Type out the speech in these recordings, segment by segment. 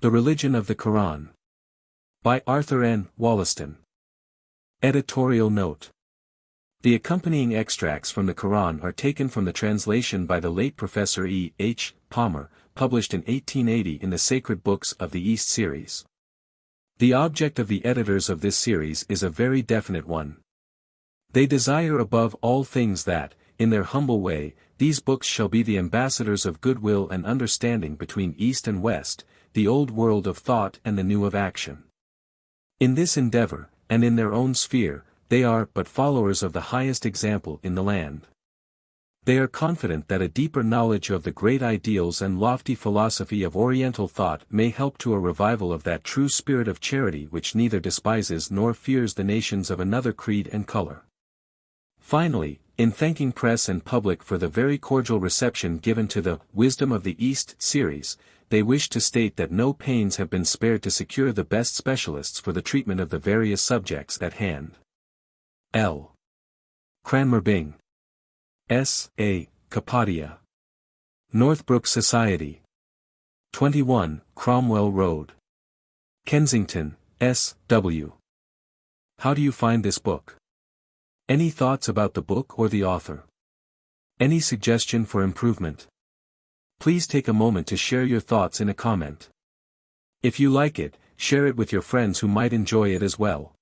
The Religion of the Koran. By Arthur N. Wollaston. Editorial Note. The accompanying extracts from the Quran are taken from the translation by the late Professor E. H. Palmer, published in 1880 in the Sacred Books of the East series. The object of the editors of this series is a very definite one. They desire above all things that, in their humble way, these books shall be the ambassadors of goodwill and understanding between East and West, the old world of thought and the new of action. In this endeavor, and in their own sphere, they are but followers of the highest example in the land. They are confident that a deeper knowledge of the great ideals and lofty philosophy of Oriental thought may help to a revival of that true spirit of charity which neither despises nor fears the nations of another creed and color. Finally, in thanking press and public for the very cordial reception given to the Wisdom of the East series, they wish to state that no pains have been spared to secure the best specialists for the treatment of the various subjects at hand. L. Cranmer Bing. S. A. Kapadia. Northbrook Society. 21, Cromwell Road. Kensington, S. W. How do you find this book? Any thoughts about the book or the author? Any suggestion for improvement? Please take a moment to share your thoughts in a comment. If you like it, share it with your friends who might enjoy it as well.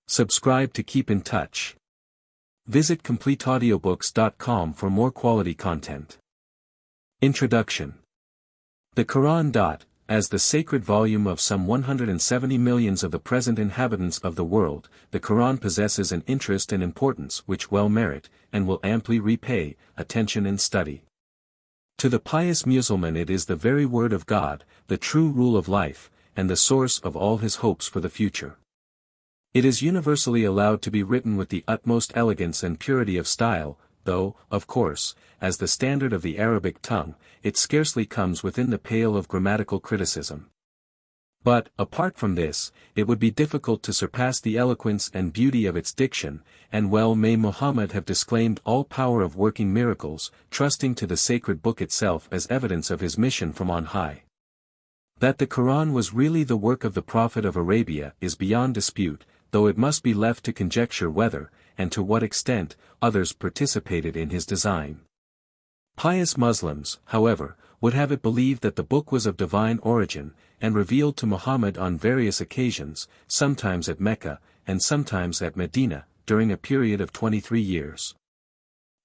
Subscribe to keep in touch. Visit CompleteAudiobooks.com for more quality content. Introduction. The Quran. As the sacred volume of some 170 millions of the present inhabitants of the world, the Quran possesses an interest and importance which well merit, and will amply repay, attention and study. To the pious Mussulman it is the very word of God, the true rule of life, and the source of all his hopes for the future. It is universally allowed to be written with the utmost elegance and purity of style, though, of course, as the standard of the Arabic tongue, it scarcely comes within the pale of grammatical criticism. But, apart from this, it would be difficult to surpass the eloquence and beauty of its diction, and well may Muhammad have disclaimed all power of working miracles, trusting to the sacred book itself as evidence of his mission from on high. That the Quran was really the work of the Prophet of Arabia is beyond dispute, though it must be left to conjecture whether, and to what extent, others participated in his design. Pious Muslims, however, would have it believed that the book was of divine origin, and revealed to Muhammad on various occasions, sometimes at Mecca, and sometimes at Medina, during a period of 23 years.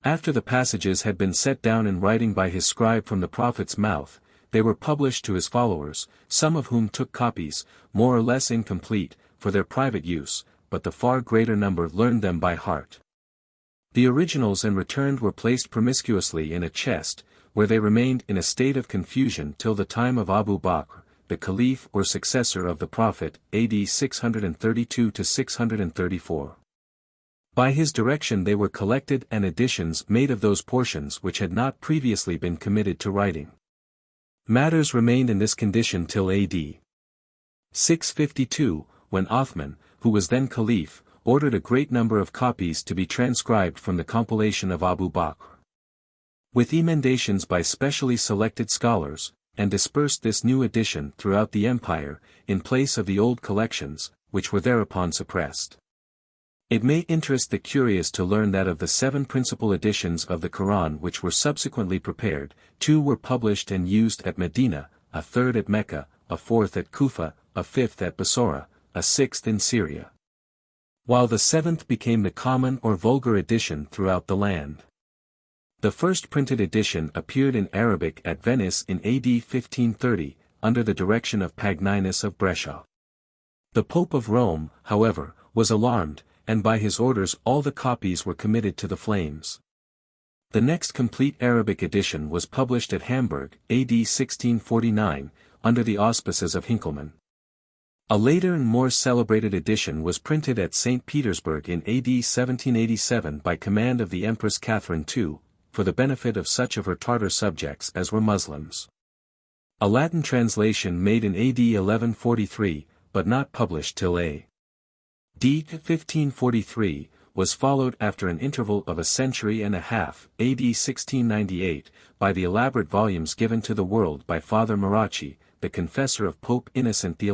After the passages had been set down in writing by his scribe from the Prophet's mouth, they were published to his followers, some of whom took copies, more or less incomplete, for their private use, but the far greater number learned them by heart. The originals and returned were placed promiscuously in a chest, where they remained in a state of confusion till the time of Abu Bakr, the Caliph or successor of the Prophet, AD 632 to 634. By his direction they were collected and editions made of those portions which had not previously been committed to writing. Matters remained in this condition till AD 652, when Othman, who was then Caliph, ordered a great number of copies to be transcribed from the compilation of Abu Bakr. With emendations by specially selected scholars, and dispersed this new edition throughout the empire, in place of the old collections, which were thereupon suppressed. It may interest the curious to learn that of the 7 principal editions of the Quran which were subsequently prepared, 2 were published and used at Medina, a 3rd at Mecca, a 4th at Kufa, a 5th at Basora, a 6th in Syria, while the 7th became the common or vulgar edition throughout the land. The first printed edition appeared in Arabic at Venice in AD 1530, under the direction of Pagninus of Brescia. The Pope of Rome, however, was alarmed, and by his orders all the copies were committed to the flames. The next complete Arabic edition was published at Hamburg, AD 1649, under the auspices of Hinckelmann. A later and more celebrated edition was printed at St. Petersburg in AD 1787 by command of the Empress Catherine II, for the benefit of such of her Tartar subjects as were Muslims. A Latin translation made in AD 1143, but not published till A. D. 1543, was followed after an interval of a century and a half, AD 1698, by the elaborate volumes given to the world by Father Marachi, the confessor of Pope Innocent XI.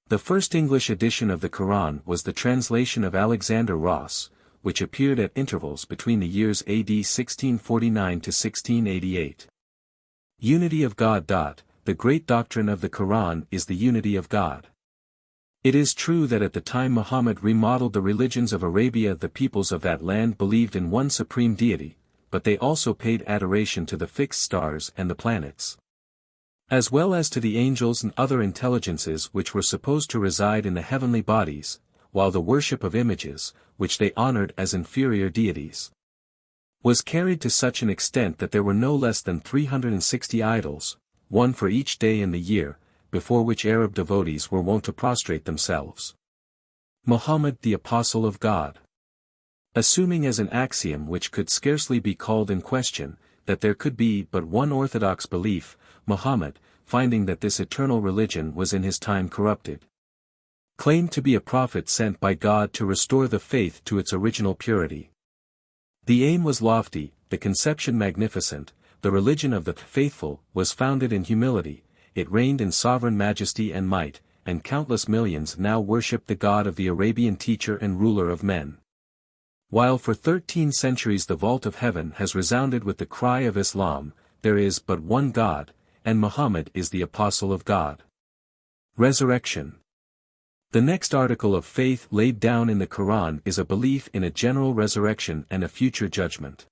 The first English edition of the Koran was the translation of Alexander Ross, which appeared at intervals between the years AD 1649 to 1688. Unity of God. The great doctrine of the Koran is the unity of God. It is true that at the time Muhammad remodeled the religions of Arabia, the peoples of that land believed in one supreme deity, but they also paid adoration to the fixed stars and the planets, as well as to the angels and other intelligences which were supposed to reside in the heavenly bodies, while the worship of images, which they honored as inferior deities, was carried to such an extent that there were no less than 360 idols, one for each day in the year, before which Arab devotees were wont to prostrate themselves. Muhammad, the Apostle of God. Assuming as an axiom which could scarcely be called in question, that there could be but one orthodox belief, Muhammad, finding that this eternal religion was in his time corrupted, claimed to be a prophet sent by God to restore the faith to its original purity. The aim was lofty, the conception magnificent, the religion of the faithful was founded in humility, it reigned in sovereign majesty and might, and countless millions now worship the God of the Arabian teacher and ruler of men. While for 13 centuries the vault of heaven has resounded with the cry of Islam, there is but one God, and Muhammad is the Apostle of God. Resurrection. The next article of faith laid down in the Quran is a belief in a general resurrection and a future judgment.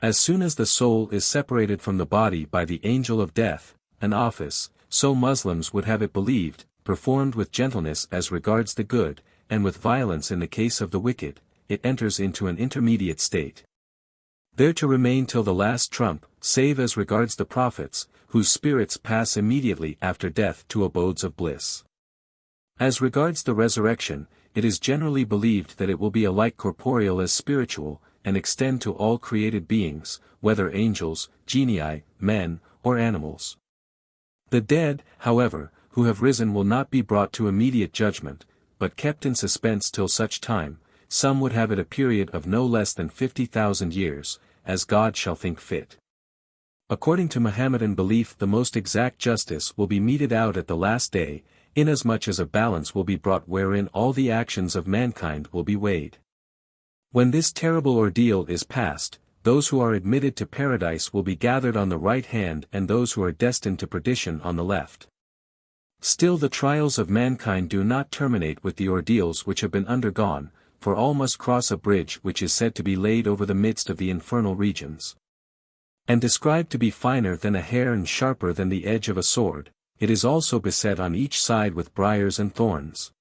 As soon as the soul is separated from the body by the angel of death, an office, so Muslims would have it believed, performed with gentleness as regards the good, and with violence in the case of the wicked, it enters into an intermediate state, there to remain till the last trump, save as regards the prophets, whose spirits pass immediately after death to abodes of bliss. As regards the resurrection, it is generally believed that it will be alike corporeal as spiritual, and extend to all created beings, whether angels, genii, men, or animals. The dead, however, who have risen will not be brought to immediate judgment, but kept in suspense till such time, some would have it a period of no less than 50,000 years, as God shall think fit. According to Mohammedan belief, the most exact justice will be meted out at the last day, inasmuch as a balance will be brought wherein all the actions of mankind will be weighed. When this terrible ordeal is past, those who are admitted to paradise will be gathered on the right hand and those who are destined to perdition on the left. Still the trials of mankind do not terminate with the ordeals which have been undergone, for all must cross a bridge which is said to be laid over the midst of the infernal regions, and described to be finer than a hair and sharper than the edge of a sword. It is also beset on each side with briars and thorns,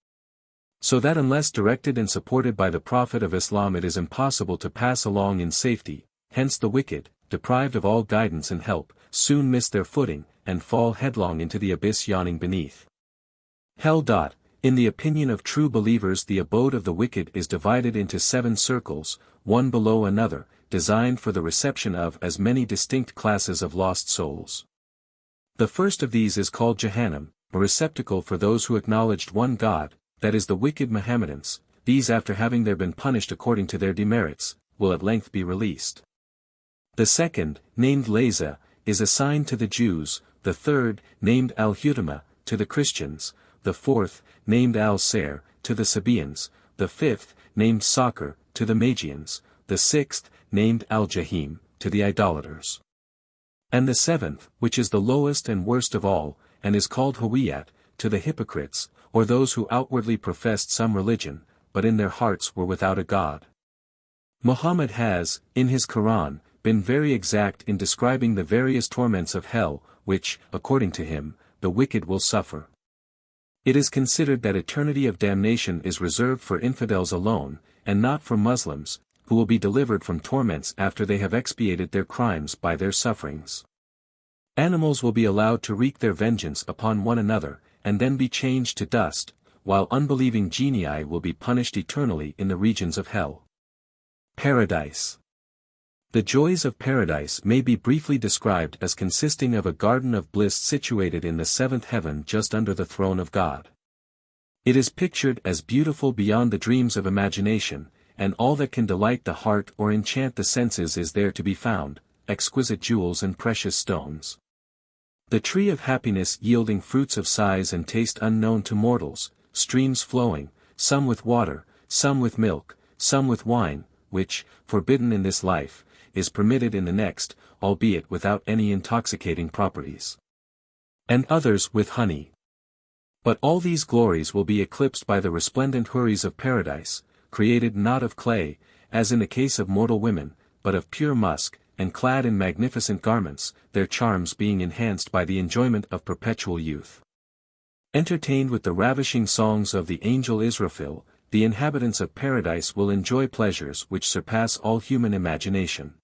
so that unless directed and supported by the Prophet of Islam it is impossible to pass along in safety. Hence the wicked, deprived of all guidance and help, soon miss their footing, and fall headlong into the abyss yawning beneath. Hell. In the opinion of true believers, the abode of the wicked is divided into 7 circles, one below another, designed for the reception of as many distinct classes of lost souls. The first of these is called Jahannam, a receptacle for those who acknowledged one God, that is the wicked Mohammedans. These, after having there been punished according to their demerits, will at length be released. The second, named Layza, is assigned to the Jews, the third, named Al-Hutama, to the Christians, the fourth, named Al-Sair, to the Sabaeans, the fifth, named Sakhr, to the Magians, the sixth, named Al-Jahim, to the idolaters, and the seventh, which is the lowest and worst of all, and is called Hawiyat, to the hypocrites, or those who outwardly professed some religion, but in their hearts were without a God. Muhammad has, in his Quran, been very exact in describing the various torments of hell, which, according to him, the wicked will suffer. It is considered that eternity of damnation is reserved for infidels alone, and not for Muslims, who will be delivered from torments after they have expiated their crimes by their sufferings. Animals will be allowed to wreak their vengeance upon one another, and then be changed to dust, while unbelieving genii will be punished eternally in the regions of hell. Paradise. The joys of paradise may be briefly described as consisting of a garden of bliss situated in the 7th heaven just under the throne of God. It is pictured as beautiful beyond the dreams of imagination, and all that can delight the heart or enchant the senses is there to be found, exquisite jewels and precious stones. The tree of happiness yielding fruits of size and taste unknown to mortals, streams flowing, some with water, some with milk, some with wine, which, forbidden in this life, is permitted in the next, albeit without any intoxicating properties. And others with honey. But all these glories will be eclipsed by the resplendent houris of paradise, created not of clay, as in the case of mortal women, but of pure musk, and clad in magnificent garments, their charms being enhanced by the enjoyment of perpetual youth. Entertained with the ravishing songs of the angel Israfil, the inhabitants of paradise will enjoy pleasures which surpass all human imagination.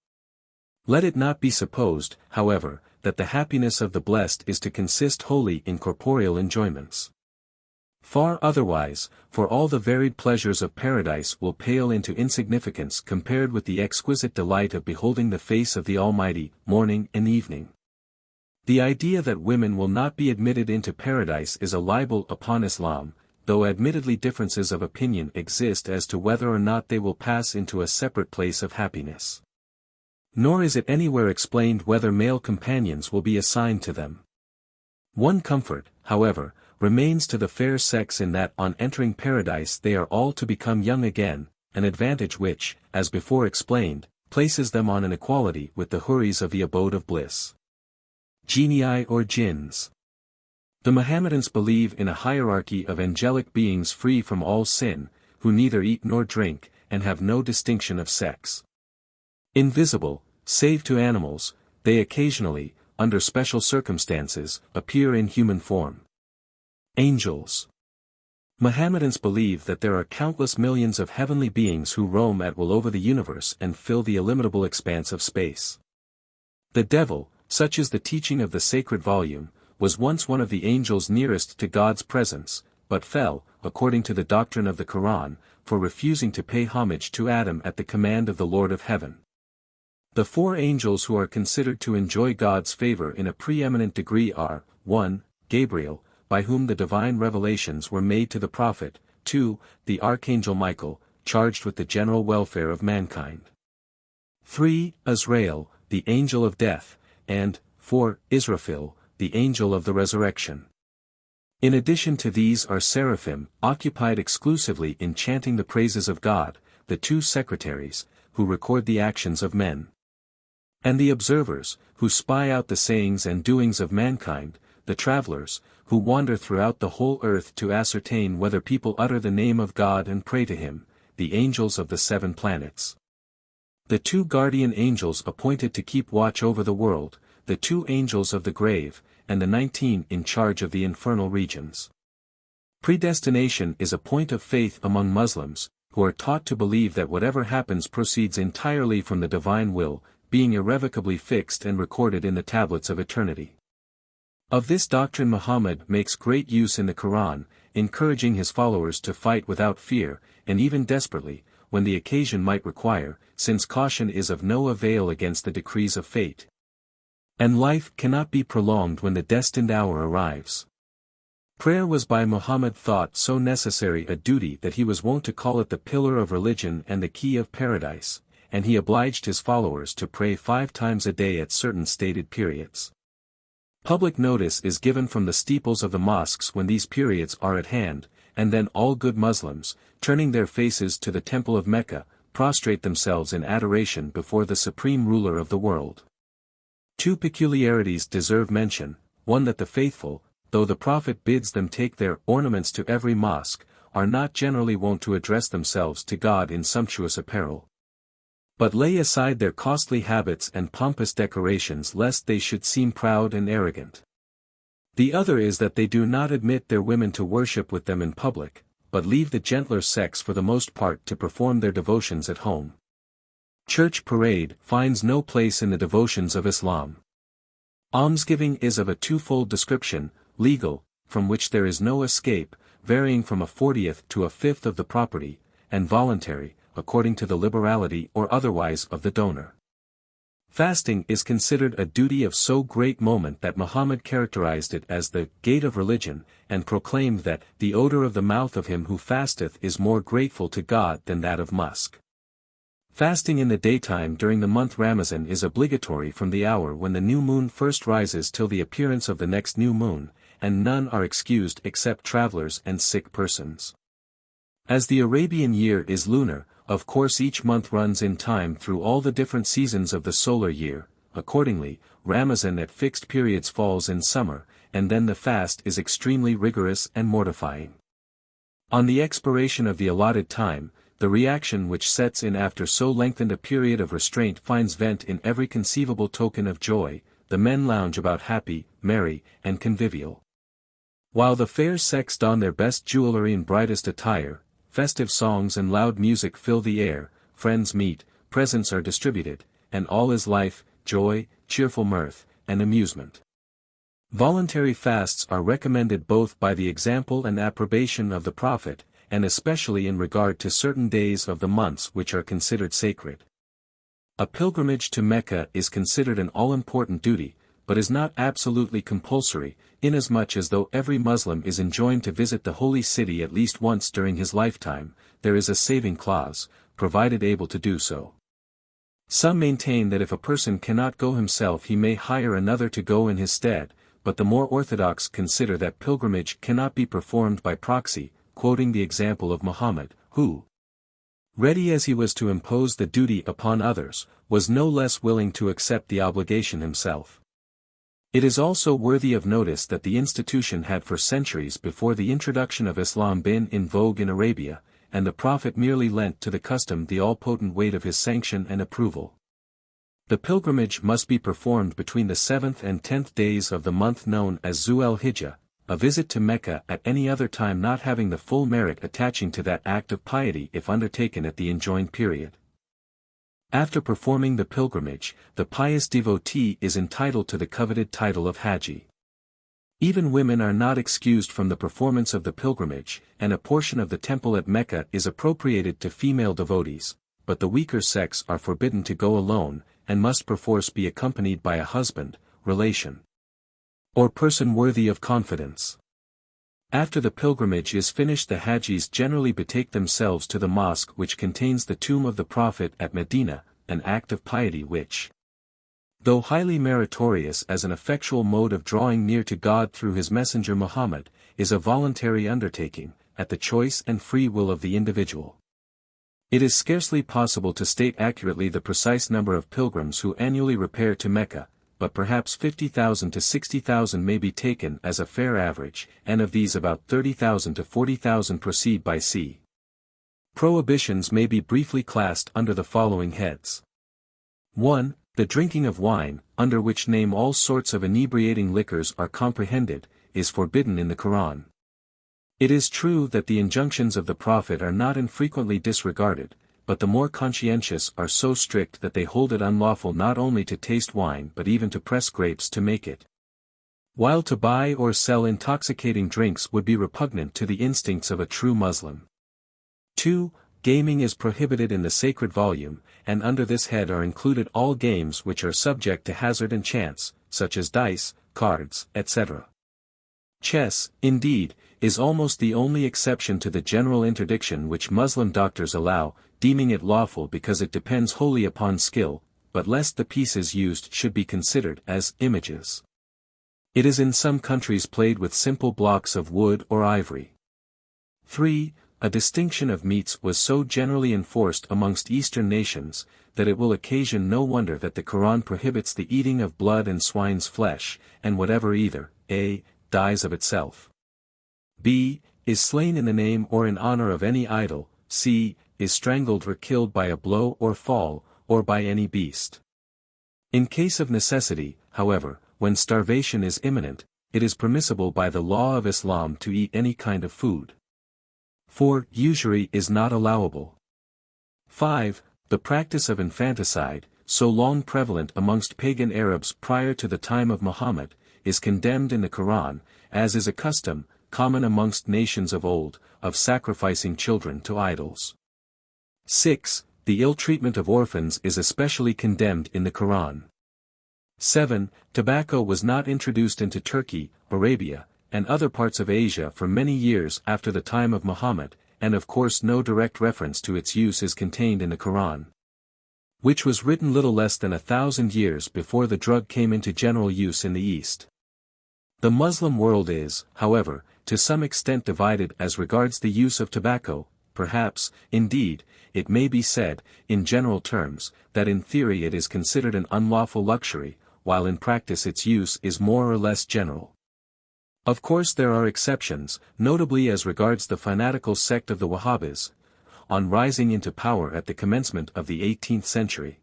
Let it not be supposed, however, that the happiness of the blessed is to consist wholly in corporeal enjoyments. Far otherwise, for all the varied pleasures of paradise will pale into insignificance compared with the exquisite delight of beholding the face of the Almighty, morning and evening. The idea that women will not be admitted into paradise is a libel upon Islam, though admittedly differences of opinion exist as to whether or not they will pass into a separate place of happiness. Nor is it anywhere explained whether male companions will be assigned to them. One comfort, however, remains to the fair sex in that on entering paradise they are all to become young again, an advantage which, as before explained, places them on an equality with the houris of the abode of bliss. Genii or Jinns. The Mohammedans believe in a hierarchy of angelic beings free from all sin, who neither eat nor drink, and have no distinction of sex. Invisible, save to animals, they occasionally, under special circumstances, appear in human form. Angels. Mohammedans believe that there are countless millions of heavenly beings who roam at will over the universe and fill the illimitable expanse of space. The devil, such is the teaching of the sacred volume, was once one of the angels nearest to God's presence, but fell, according to the doctrine of the Koran, for refusing to pay homage to Adam at the command of the Lord of Heaven. The four angels who are considered to enjoy God's favor in a preeminent degree are, 1. Gabriel, by whom the divine revelations were made to the prophet, 2. The archangel Michael, charged with the general welfare of mankind. 3. Azrael, the angel of death, and, 4. Israfil, the angel of the resurrection. In addition to these are seraphim, occupied exclusively in chanting the praises of God, the 2 secretaries, who record the actions of men. And the observers, who spy out the sayings and doings of mankind, the travelers, who wander throughout the whole earth to ascertain whether people utter the name of God and pray to him, the angels of the 7 planets. The 2 guardian angels appointed to keep watch over the world, the 2 angels of the grave, and the 19 in charge of the infernal regions. Predestination is a point of faith among Muslims, who are taught to believe that whatever happens proceeds entirely from the divine will, being irrevocably fixed and recorded in the tablets of eternity. Of this doctrine Muhammad makes great use in the Quran, encouraging his followers to fight without fear, and even desperately, when the occasion might require, since caution is of no avail against the decrees of fate. And life cannot be prolonged when the destined hour arrives. Prayer was by Muhammad thought so necessary a duty that he was wont to call it the pillar of religion and the key of paradise, and he obliged his followers to pray 5 times a day at certain stated periods. Public notice is given from the steeples of the mosques when these periods are at hand, and then all good Muslims, turning their faces to the temple of Mecca, prostrate themselves in adoration before the supreme ruler of the world. 2 peculiarities deserve mention, one that the faithful, though the Prophet bids them take their ornaments to every mosque, are not generally wont to address themselves to God in sumptuous apparel, but lay aside their costly habits and pompous decorations lest they should seem proud and arrogant. The other is that they do not admit their women to worship with them in public, but leave the gentler sex for the most part to perform their devotions at home. Church parade finds no place in the devotions of Islam. Almsgiving is of a 2-fold description, legal, from which there is no escape, varying from a 40th to a 5th of the property, and voluntary, according to the liberality or otherwise of the donor. Fasting is considered a duty of so great moment that Muhammad characterized it as the gate of religion, and proclaimed that the odor of the mouth of him who fasteth is more grateful to God than that of musk. Fasting in the daytime during the month Ramazan is obligatory from the hour when the new moon first rises till the appearance of the next new moon, and none are excused except travelers and sick persons. As the Arabian year is lunar, of course each month runs in time through all the different seasons of the solar year. Accordingly, Ramazan at fixed periods falls in summer, and then the fast is extremely rigorous and mortifying. On the expiration of the allotted time, the reaction which sets in after so lengthened a period of restraint finds vent in every conceivable token of joy. The men lounge about happy, merry, and convivial. While the fair sex don their best jewelry and brightest attire, festive songs and loud music fill the air, friends meet, presents are distributed, and all is life, joy, cheerful mirth, and amusement. Voluntary fasts are recommended both by the example and approbation of the Prophet, and especially in regard to certain days of the months which are considered sacred. A pilgrimage to Mecca is considered an all-important duty, but is not absolutely compulsory, inasmuch as though every Muslim is enjoined to visit the holy city at least once during his lifetime, there is a saving clause, provided able to do so. Some maintain that if a person cannot go himself he may hire another to go in his stead, but the more orthodox consider that pilgrimage cannot be performed by proxy, quoting the example of Muhammad, who, ready as he was to impose the duty upon others, was no less willing to accept the obligation himself. It is also worthy of notice that the institution had for centuries before the introduction of Islam been in vogue in Arabia, and the Prophet merely lent to the custom the all-potent weight of his sanction and approval. The pilgrimage must be performed between the 7th and 10th days of the month known as Zul-Hijjah, a visit to Mecca at any other time not having the full merit attaching to that act of piety if undertaken at the enjoined period. After performing the pilgrimage, the pious devotee is entitled to the coveted title of Haji. Even women are not excused from the performance of the pilgrimage, and a portion of the temple at Mecca is appropriated to female devotees, but the weaker sex are forbidden to go alone, and must perforce be accompanied by a husband, relation, or person worthy of confidence. After the pilgrimage is finished the Hajis generally betake themselves to the mosque which contains the tomb of the Prophet at Medina, an act of piety which, though highly meritorious as an effectual mode of drawing near to God through his messenger Muhammad, is a voluntary undertaking, at the choice and free will of the individual. It is scarcely possible to state accurately the precise number of pilgrims who annually repair to Mecca, but perhaps 50,000 to 60,000 may be taken as a fair average, and of these about 30,000 to 40,000 proceed by sea. Prohibitions may be briefly classed under the following heads. 1. The drinking of wine, under which name all sorts of inebriating liquors are comprehended, is forbidden in the Koran. It is true that the injunctions of the Prophet are not infrequently disregarded, but the more conscientious are so strict that they hold it unlawful not only to taste wine but even to press grapes to make it. While to buy or sell intoxicating drinks would be repugnant to the instincts of a true Muslim. 2. Gaming is prohibited in the sacred volume, and under this head are included all games which are subject to hazard and chance, such as dice, cards, etc. Chess, indeed, is almost the only exception to the general interdiction which Muslim doctors allow, deeming it lawful because it depends wholly upon skill, but lest the pieces used should be considered as images. It is in some countries played with simple blocks of wood or ivory. 3. A distinction of meats was so generally enforced amongst Eastern nations, that it will occasion no wonder that the Koran prohibits the eating of blood and swine's flesh, and whatever either, a. dies of itself, b. is slain in the name or in honor of any idol, c. is strangled or killed by a blow or fall, or by any beast. In case of necessity, however, when starvation is imminent, it is permissible by the law of Islam to eat any kind of food. 4. Usury is not allowable. 5. The practice of infanticide, so long prevalent amongst pagan Arabs prior to the time of Muhammad, is condemned in the Koran, as is a custom, common amongst nations of old, of sacrificing children to idols. 6. The ill treatment of orphans is especially condemned in the Koran. 7. Tobacco was not introduced into Turkey, Arabia, and other parts of Asia for many years after the time of Muhammad, and of course no direct reference to its use is contained in the Koran. which was written little less than 1,000 years before the drug came into general use in the East. The Muslim world is, however, to some extent divided as regards the use of tobacco. Perhaps, indeed, it may be said, in general terms, that in theory it is considered an unlawful luxury, while in practice its use is more or less general. Of course there are exceptions, notably as regards the fanatical sect of the Wahhabis, on rising into power at the commencement of the 18th century,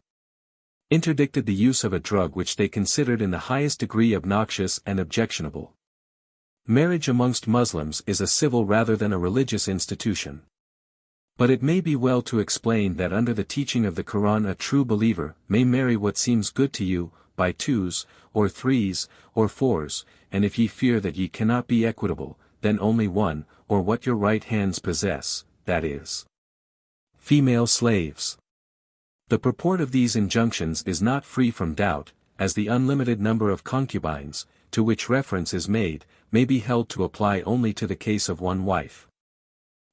interdicted the use of a drug which they considered in the highest degree obnoxious and objectionable. Marriage amongst Muslims is a civil rather than a religious institution. But it may be well to explain that under the teaching of the Koran a true believer may marry what seems good to you, by twos, or threes, or fours, and if ye fear that ye cannot be equitable, then only one, or what your right hands possess, that is, female slaves. The purport of these injunctions is not free from doubt, as the unlimited number of concubines, to which reference is made, may be held to apply only to the case of one wife.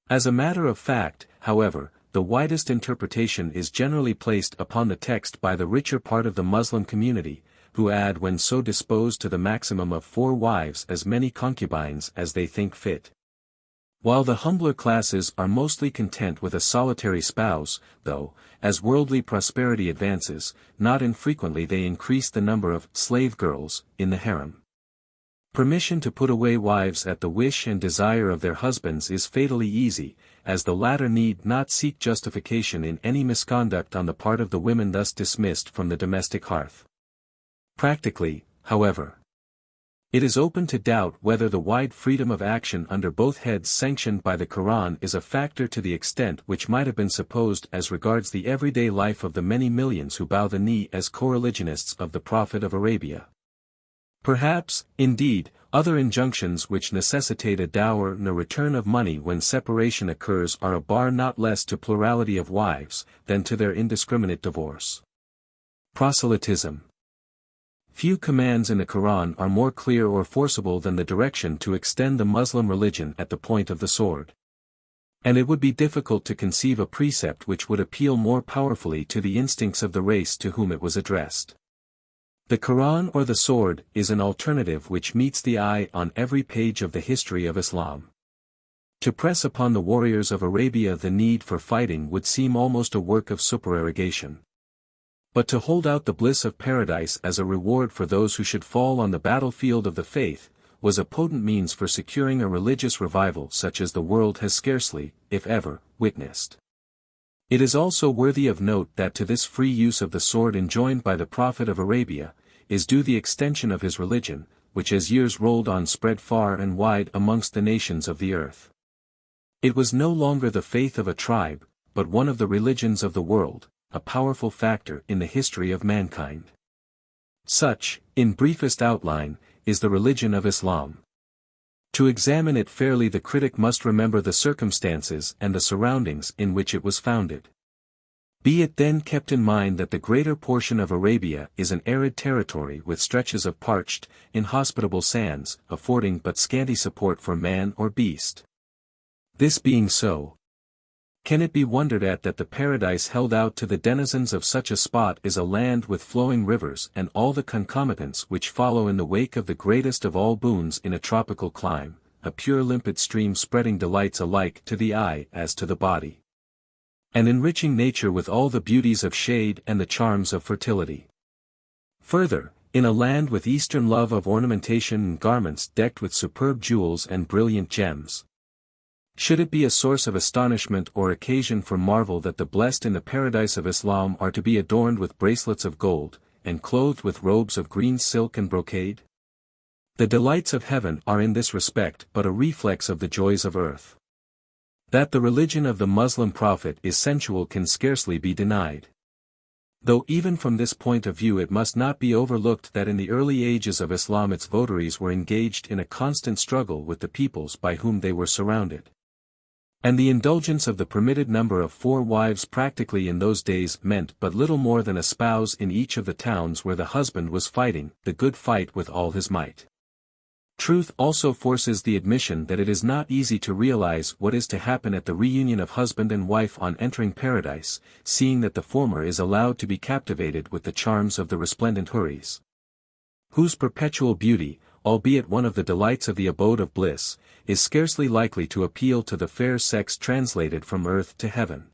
As a matter of fact, however, the widest interpretation is generally placed upon the text by the richer part of the Muslim community, who add when so disposed to the maximum of 4 wives as many concubines as they think fit. While the humbler classes are mostly content with a solitary spouse, though, as worldly prosperity advances, not infrequently they increase the number of slave girls in the harem. Permission to put away wives at the wish and desire of their husbands is fatally easy, as the latter need not seek justification in any misconduct on the part of the women thus dismissed from the domestic hearth. Practically, however, it is open to doubt whether the wide freedom of action under both heads sanctioned by the Quran is a factor to the extent which might have been supposed as regards the everyday life of the many millions who bow the knee as co-religionists of the Prophet of Arabia. Perhaps, indeed, other injunctions which necessitate a dower and a return of money when separation occurs are a bar not less to plurality of wives, than to their indiscriminate divorce. Proselytism. Few commands in the Quran are more clear or forcible than the direction to extend the Muslim religion at the point of the sword. And it would be difficult to conceive a precept which would appeal more powerfully to the instincts of the race to whom it was addressed. The Quran or the sword is an alternative which meets the eye on every page of the history of Islam. To press upon the warriors of Arabia the need for fighting would seem almost a work of supererogation. But to hold out the bliss of paradise as a reward for those who should fall on the battlefield of the faith, was a potent means for securing a religious revival such as the world has scarcely, if ever, witnessed. It is also worthy of note that to this free use of the sword enjoined by the Prophet of Arabia, is due the extension of his religion, which as years rolled on spread far and wide amongst the nations of the earth. It was no longer the faith of a tribe, but one of the religions of the world, a powerful factor in the history of mankind. Such, in briefest outline, is the religion of Islam. To examine it fairly the critic must remember the circumstances and the surroundings in which it was founded. Be it then kept in mind that the greater portion of Arabia is an arid territory with stretches of parched, inhospitable sands, affording but scanty support for man or beast. This being so, can it be wondered at that the paradise held out to the denizens of such a spot is a land with flowing rivers and all the concomitants which follow in the wake of the greatest of all boons in a tropical clime, a pure limpid stream spreading delights alike to the eye as to the body, and enriching nature with all the beauties of shade and the charms of fertility. Further, in a land with Eastern love of ornamentation and garments decked with superb jewels and brilliant gems, should it be a source of astonishment or occasion for marvel that the blessed in the paradise of Islam are to be adorned with bracelets of gold, and clothed with robes of green silk and brocade? The delights of heaven are in this respect but a reflex of the joys of earth. That the religion of the Muslim prophet is sensual can scarcely be denied. Though even from this point of view it must not be overlooked that in the early ages of Islam its votaries were engaged in a constant struggle with the peoples by whom they were surrounded. And the indulgence of the permitted number of 4 wives practically in those days meant but little more than a spouse in each of the towns where the husband was fighting the good fight with all his might. Truth also forces the admission that it is not easy to realize what is to happen at the reunion of husband and wife on entering paradise, seeing that the former is allowed to be captivated with the charms of the resplendent houris, whose perpetual beauty, albeit one of the delights of the abode of bliss, is scarcely likely to appeal to the fair sex translated from earth to heaven,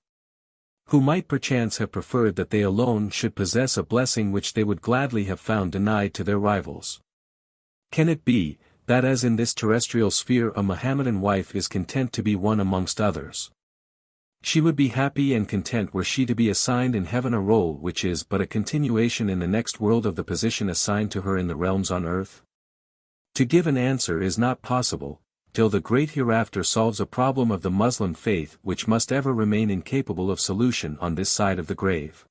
who might perchance have preferred that they alone should possess a blessing which they would gladly have found denied to their rivals. Can it be, that as in this terrestrial sphere a Mohammedan wife is content to be one amongst others, she would be happy and content were she to be assigned in heaven a role which is but a continuation in the next world of the position assigned to her in the realms on earth? To give an answer is not possible, till the great hereafter solves a problem of the Muslim faith which must ever remain incapable of solution on this side of the grave.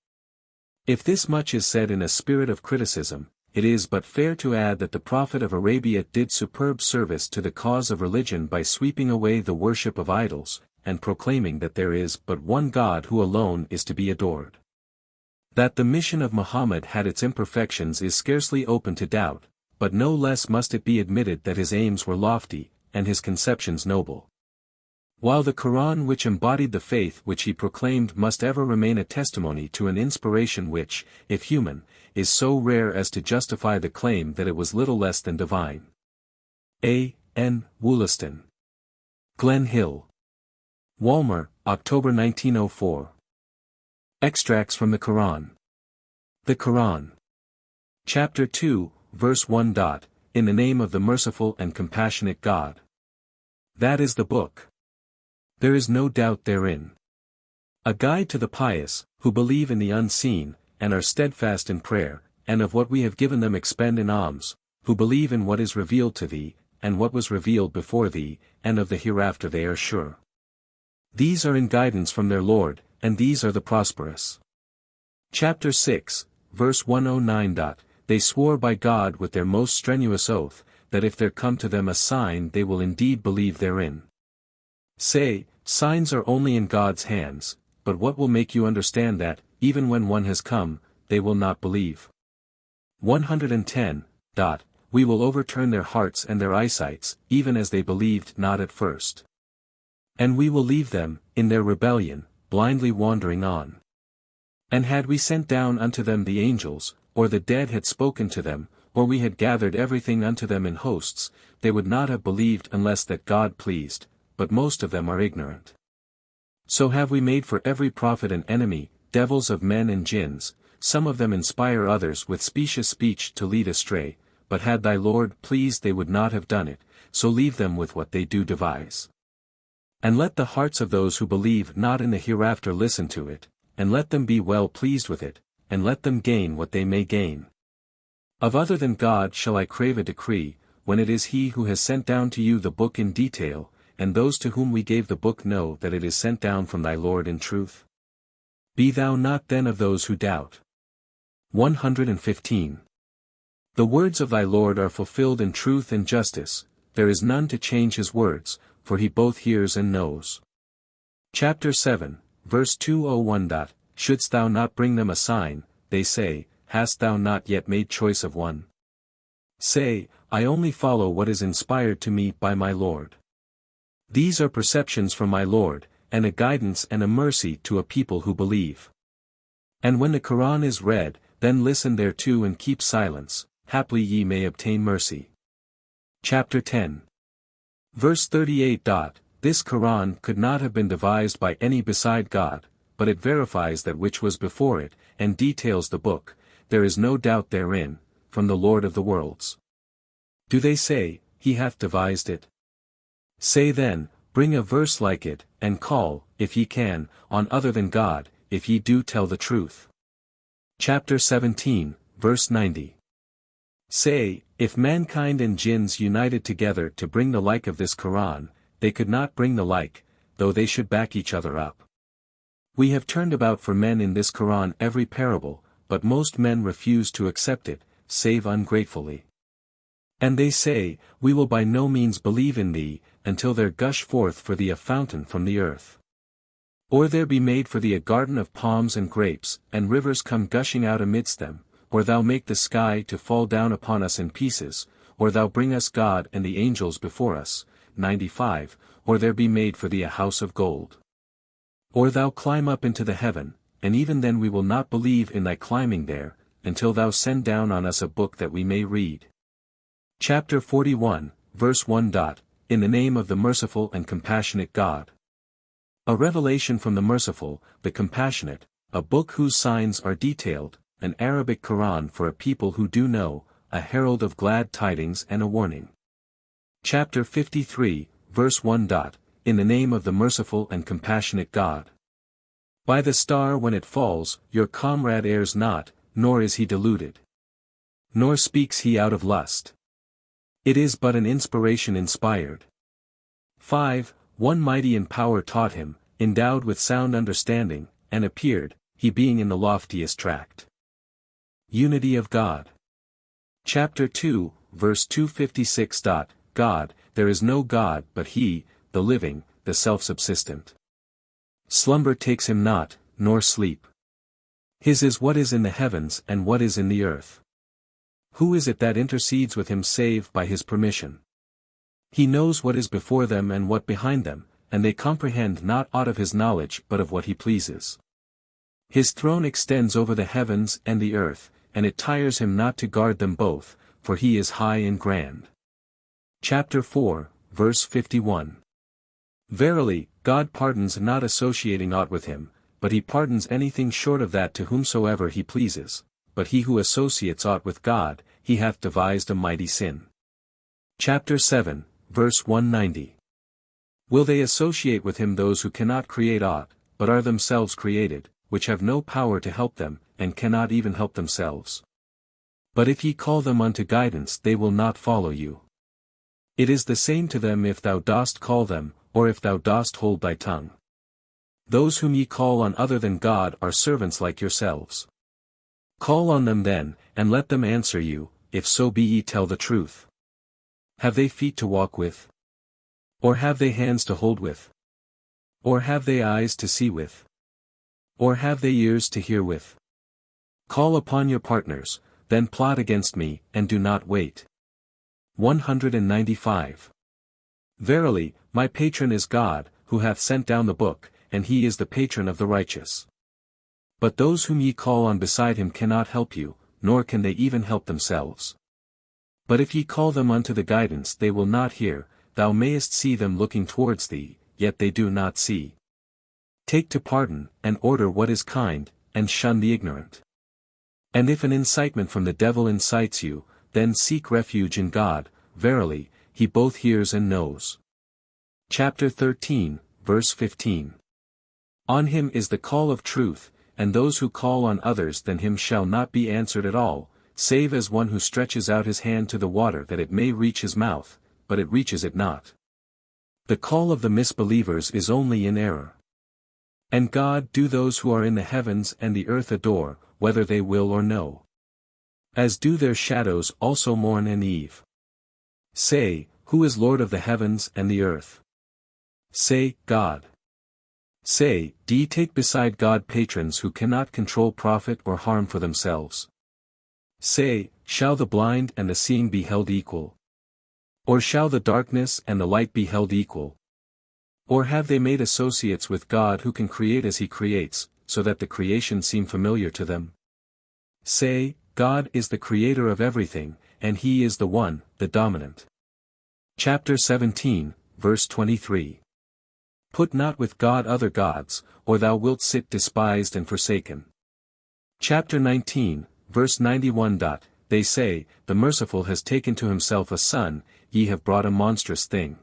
If this much is said in a spirit of criticism, it is but fair to add that the Prophet of Arabia did superb service to the cause of religion by sweeping away the worship of idols, and proclaiming that there is but one God who alone is to be adored. That the mission of Muhammad had its imperfections is scarcely open to doubt, but no less must it be admitted that his aims were lofty, and his conceptions noble. While the Koran which embodied the faith which he proclaimed must ever remain a testimony to an inspiration which, if human, is so rare as to justify the claim that it was little less than divine. A. N. Wollaston. Glen Hill. Walmer, October 1904. Extracts from the Koran. The Koran. Chapter 2, Verse 1. In the name of the merciful and compassionate God. That is the book. There is no doubt therein. A guide to the pious, who believe in the unseen, and are steadfast in prayer, and of what we have given them expend in alms, who believe in what is revealed to thee, and what was revealed before thee, and of the hereafter they are sure. These are in guidance from their Lord, and these are the prosperous. Chapter 6, verse 109. They swore by God with their most strenuous oath, that if there come to them a sign they will indeed believe therein. Say, signs are only in God's hands, but what will make you understand that, even when one has come, they will not believe? 110. We will overturn their hearts and their eyesights, even as they believed not at first. And we will leave them, in their rebellion, blindly wandering on. And had we sent down unto them the angels, or the dead had spoken to them, or we had gathered everything unto them in hosts, they would not have believed unless that God pleased, but most of them are ignorant. So have we made for every prophet an enemy, devils of men and jinns, some of them inspire others with specious speech to lead astray, but had thy Lord pleased they would not have done it, so leave them with what they do devise. And let the hearts of those who believe not in the hereafter listen to it, and let them be well pleased with it, and let them gain what they may gain. Of other than God shall I crave a decree, when it is He who has sent down to you the book in detail, and those to whom we gave the book know that it is sent down from thy Lord in truth? Be thou not then of those who doubt. 115. The words of thy Lord are fulfilled in truth and justice, there is none to change his words, for he both hears and knows. Chapter 7, verse 201. Shouldst thou not bring them a sign, they say, hast thou not yet made choice of one? Say, I only follow what is inspired to me by my Lord. These are perceptions from my Lord, and a guidance and a mercy to a people who believe. And when the Koran is read, then listen thereto and keep silence, haply ye may obtain mercy. Chapter 10. Verse 38. This Koran could not have been devised by any beside God, but it verifies that which was before it, and details the book, there is no doubt therein, from the Lord of the worlds. Do they say, He hath devised it? Say then, bring a verse like it, and call, if ye can, on other than God, if ye do tell the truth. Chapter 17, verse 90. Say, if mankind and jinns united together to bring the like of this Koran, they could not bring the like, though they should back each other up. We have turned about for men in this Koran every parable, but most men refuse to accept it, save ungratefully. And they say, we will by no means believe in thee, until there gush forth for thee a fountain from the earth. Or there be made for thee a garden of palms and grapes, and rivers come gushing out amidst them, or thou make the sky to fall down upon us in pieces, or thou bring us God and the angels before us. 95, or there be made for thee a house of gold. Or thou climb up into the heaven, and even then we will not believe in thy climbing there, until thou send down on us a book that we may read. Chapter 41, verse 1. In the name of the merciful and compassionate God. A revelation from the merciful, the compassionate, a book whose signs are detailed, an Arabic Koran for a people who do know, a herald of glad tidings and a warning. Chapter 53, verse 1. In the name of the merciful and compassionate God. By the star when it falls, your comrade errs not, nor is he deluded. Nor speaks he out of lust. It is but an inspiration inspired. 5. One mighty in power taught him, endowed with sound understanding, and appeared, he being in the loftiest tract. Unity of God. Chapter 2, verse 256. God, there is no God but He, the living, the self-subsistent. Slumber takes him not, nor sleep. His is what is in the heavens and what is in the earth. Who is it that intercedes with him save by his permission? He knows what is before them and what behind them, and they comprehend not aught of his knowledge but of what he pleases. His throne extends over the heavens and the earth, and it tires him not to guard them both, for he is high and grand. Chapter 4, verse 51. Verily, God pardons not associating aught with him, but he pardons anything short of that to whomsoever he pleases, but he who associates aught with God, he hath devised a mighty sin. Chapter 7, verse 190. Will they associate with him those who cannot create aught, but are themselves created, which have no power to help them, and cannot even help themselves? But if ye call them unto guidance they will not follow you. It is the same to them if thou dost call them, or if thou dost hold thy tongue. Those whom ye call on other than God are servants like yourselves. Call on them then, and let them answer you, if so be ye tell the truth. Have they feet to walk with? Or have they hands to hold with? Or have they eyes to see with? Or have they ears to hear with? Call upon your partners, then plot against me, and do not wait. 195. Verily, my patron is God, who hath sent down the book, and he is the patron of the righteous. But those whom ye call on beside him cannot help you, nor can they even help themselves. But if ye call them unto the guidance they will not hear, thou mayest see them looking towards thee, yet they do not see. Take to pardon, and order what is kind, and shun the ignorant. And if an incitement from the devil incites you, then seek refuge in God, verily, he both hears and knows. Chapter 13, verse 15. On him is the call of truth, and those who call on others than him shall not be answered at all, save as one who stretches out his hand to the water that it may reach his mouth, but it reaches it not. The call of the misbelievers is only in error. And God do those who are in the heavens and the earth adore, whether they will or no. As do their shadows also morn and eve. Say, who is Lord of the heavens and the earth? Say, God. Say, do ye take beside God patrons who cannot control profit or harm for themselves? Say, shall the blind and the seeing be held equal? Or shall the darkness and the light be held equal? Or have they made associates with God who can create as he creates, so that the creation seem familiar to them? Say, God is the creator of everything, and he is the one, the dominant. Chapter 17, verse 23. Put not with God other gods, or thou wilt sit despised and forsaken. Chapter 19, verse 91. They say, the merciful has taken to himself a son, ye have brought a monstrous thing.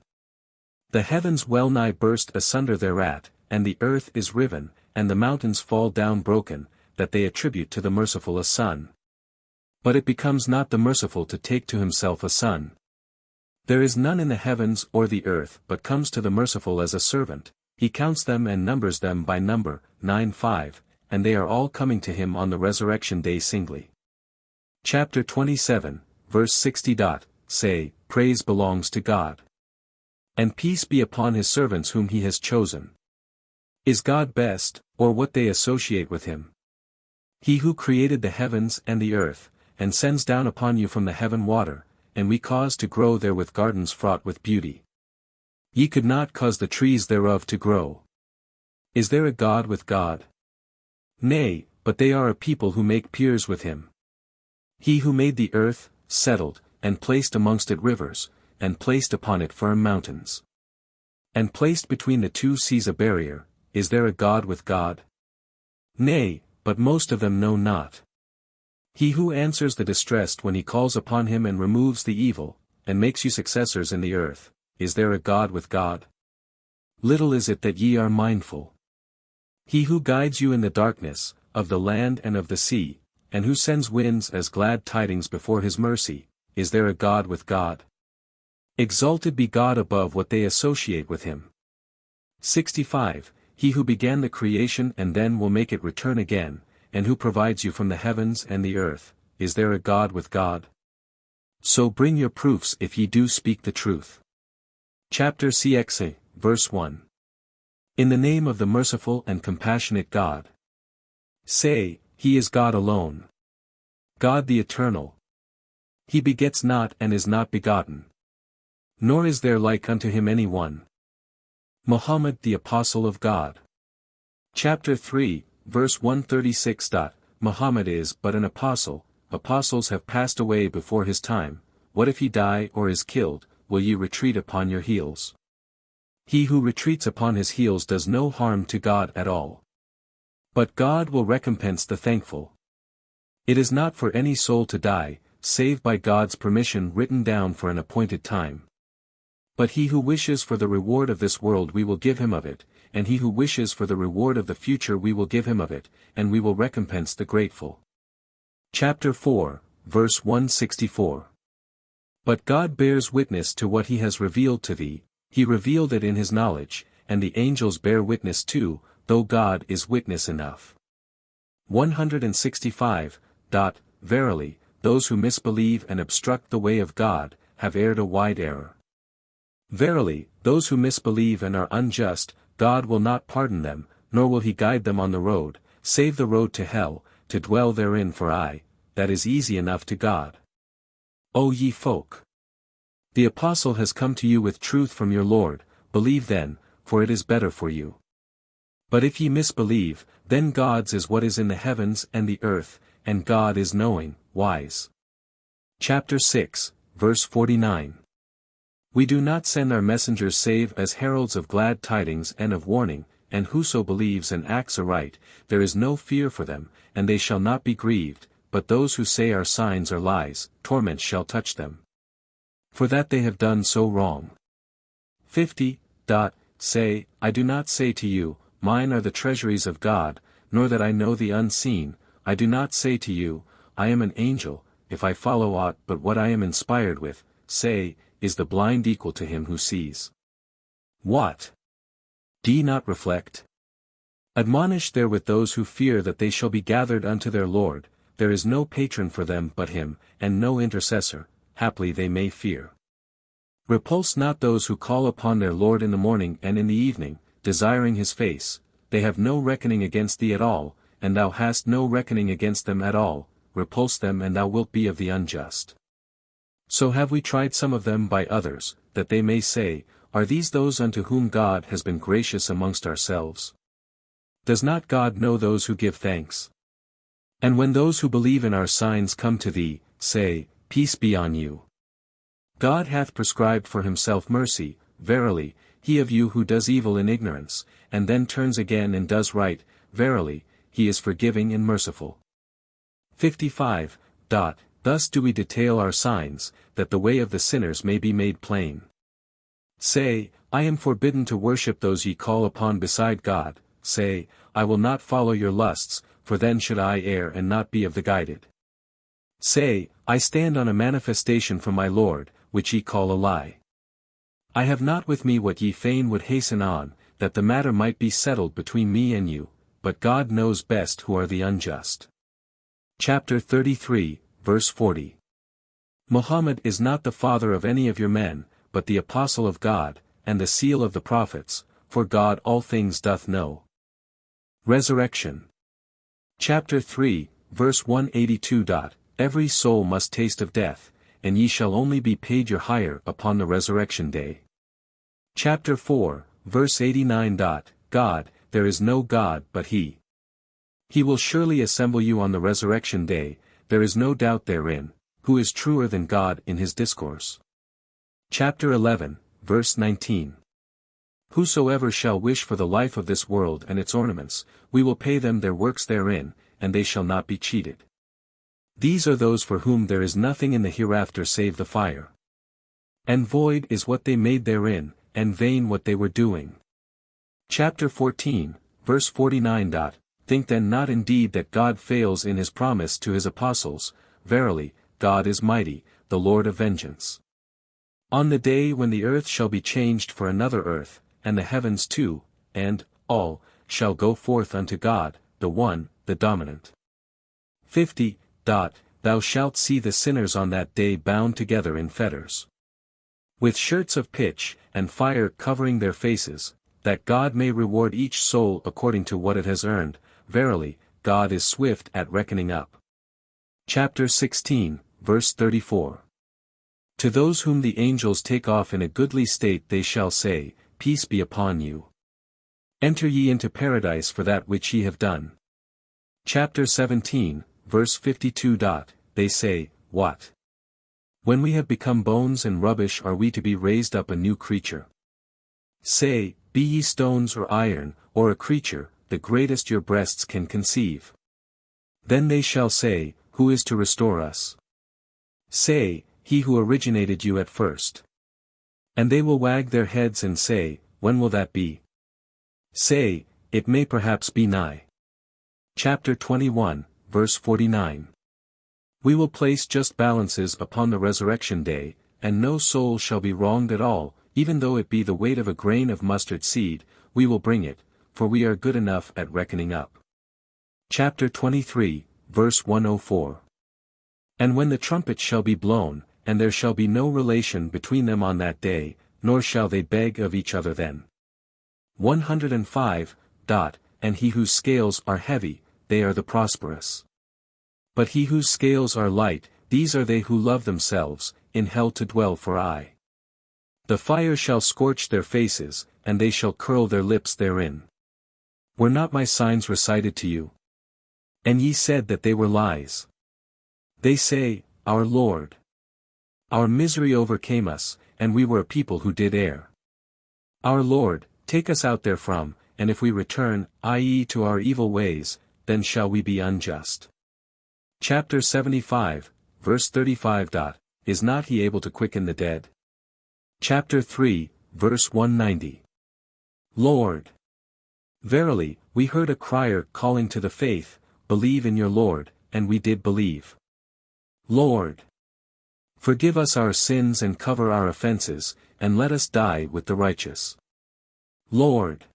The heavens well nigh burst asunder thereat, and the earth is riven, and the mountains fall down broken, that they attribute to the merciful a son. But it becomes not the merciful to take to himself a son. There is none in the heavens or the earth but comes to the merciful as a servant, he counts them and numbers them by number, 9-5, and they are all coming to him on the resurrection day singly. Chapter 27, verse 60. Say, praise belongs to God. And peace be upon his servants whom he has chosen. Is God best, or what they associate with him? He who created the heavens and the earth, and sends down upon you from the heaven water, and we cause to grow therewith gardens fraught with beauty. Ye could not cause the trees thereof to grow. Is there a God with God? Nay, but they are a people who make peers with him. He who made the earth, settled, and placed amongst it rivers, and placed upon it firm mountains. And placed between the two seas a barrier, is there a God with God? Nay, but most of them know not. He who answers the distressed when he calls upon him and removes the evil, and makes you successors in the earth, is there a God with God? Little is it that ye are mindful. He who guides you in the darkness, of the land and of the sea, and who sends winds as glad tidings before his mercy, is there a God with God? Exalted be God above what they associate with him. 65. He who began the creation and then will make it return again, and who provides you from the heavens and the earth, is there a God with God? So bring your proofs if ye do speak the truth. Chapter 6, verse 1. In the name of the merciful and compassionate God. Say, He is God alone. God the Eternal. He begets not and is not begotten. Nor is there like unto him any one. Muhammad the Apostle of God. Chapter 3, verse 136. Muhammad is but an apostle, apostles have passed away before his time, what if he die or is killed, will ye retreat upon your heels? He who retreats upon his heels does no harm to God at all. But God will recompense the thankful. It is not for any soul to die, save by God's permission written down for an appointed time. But he who wishes for the reward of this world we will give him of it, and he who wishes for the reward of the future we will give him of it, and we will recompense the grateful. Chapter 4, verse 164. But God bears witness to what he has revealed to thee, he revealed it in his knowledge, and the angels bear witness too, though God is witness enough. 165. Verily, those who misbelieve and obstruct the way of God, have erred a wide error. Verily, those who misbelieve and are unjust, God will not pardon them, nor will he guide them on the road, save the road to hell, to dwell therein for aye, that is easy enough to God. O ye folk! The apostle has come to you with truth from your Lord, believe then, for it is better for you. But if ye misbelieve, then God's is what is in the heavens and the earth, and God is knowing, wise. Chapter 6, verse 49. We do not send our messengers save as heralds of glad tidings and of warning, and whoso believes and acts aright, there is no fear for them, and they shall not be grieved, but those who say our signs are lies, torment shall touch them. For that they have done so wrong. 50. Say, I do not say to you, mine are the treasuries of God, nor that I know the unseen, I do not say to you, I am an angel, if I follow aught but what I am inspired with, say, is the blind equal to him who sees? What? Do ye not reflect? Admonish therewith those who fear that they shall be gathered unto their Lord, there is no patron for them but him, and no intercessor, haply they may fear. Repulse not those who call upon their Lord in the morning and in the evening, desiring his face, they have no reckoning against thee at all, and thou hast no reckoning against them at all, repulse them and thou wilt be of the unjust. So have we tried some of them by others, that they may say, are these those unto whom God has been gracious amongst ourselves? Does not God know those who give thanks? And when those who believe in our signs come to thee, say, peace be on you. God hath prescribed for himself mercy, verily, he of you who does evil in ignorance, and then turns again and does right, verily, he is forgiving and merciful. 55. Thus do we detail our signs, that the way of the sinners may be made plain. Say, I am forbidden to worship those ye call upon beside God, say, I will not follow your lusts, for then should I err and not be of the guided. Say, I stand on a manifestation from my Lord, which ye call a lie. I have not with me what ye fain would hasten on, that the matter might be settled between me and you, but God knows best who are the unjust. Chapter 33, verse 40. Muhammad is not the father of any of your men, but the apostle of God, and the seal of the prophets, for God all things doth know. Resurrection. Chapter 3, verse 182. Every soul must taste of death, and ye shall only be paid your hire upon the resurrection day. Chapter 4, verse 89. God, there is no God but He. He will surely assemble you on the resurrection day, there is no doubt therein, who is truer than God in his discourse. Chapter 11, verse 19. Whosoever shall wish for the life of this world and its ornaments, we will pay them their works therein, and they shall not be cheated. These are those for whom there is nothing in the hereafter save the fire. And void is what they made therein, and vain what they were doing. Chapter 14, verse 49. Think then not indeed that God fails in his promise to his apostles, verily, God is mighty, the Lord of vengeance. On the day when the earth shall be changed for another earth, and the heavens too, and all, shall go forth unto God, the one, the dominant. 50. Thou shalt see the sinners on that day bound together in fetters, with shirts of pitch, and fire covering their faces, that God may reward each soul according to what it has earned. Verily, God is swift at reckoning up. Chapter 16, verse 34. To those whom the angels take off in a goodly state they shall say, Peace be upon you. Enter ye into paradise for that which ye have done. Chapter 17, verse 52. They say, What? When we have become bones and rubbish are we to be raised up a new creature? Say, Be ye stones or iron, or a creature, the greatest your breasts can conceive. Then they shall say, Who is to restore us? Say, He who originated you at first. And they will wag their heads and say, When will that be? Say, It may perhaps be nigh. Chapter 21, verse 49. We will place just balances upon the resurrection day, and no soul shall be wronged at all, even though it be the weight of a grain of mustard seed, we will bring it, for we are good enough at reckoning up. Chapter 23, verse 104. And when the trumpet shall be blown, and there shall be no relation between them on that day, nor shall they beg of each other then. 105. And he whose scales are heavy, they are the prosperous. But he whose scales are light, these are they who love themselves, in hell to dwell for aye. The fire shall scorch their faces, and they shall curl their lips therein. Were not my signs recited to you? And ye said that they were lies. They say, Our Lord. Our misery overcame us, and we were a people who did err. Our Lord, take us out therefrom, and if we return, i.e. to our evil ways, then shall we be unjust. Chapter 75, verse 35. Is not he able to quicken the dead? Chapter 3, verse 190. Lord. Verily, we heard a crier calling to the faith, Believe in your Lord, and we did believe. Lord. Forgive us our sins and cover our offenses, and let us die with the righteous. Lord.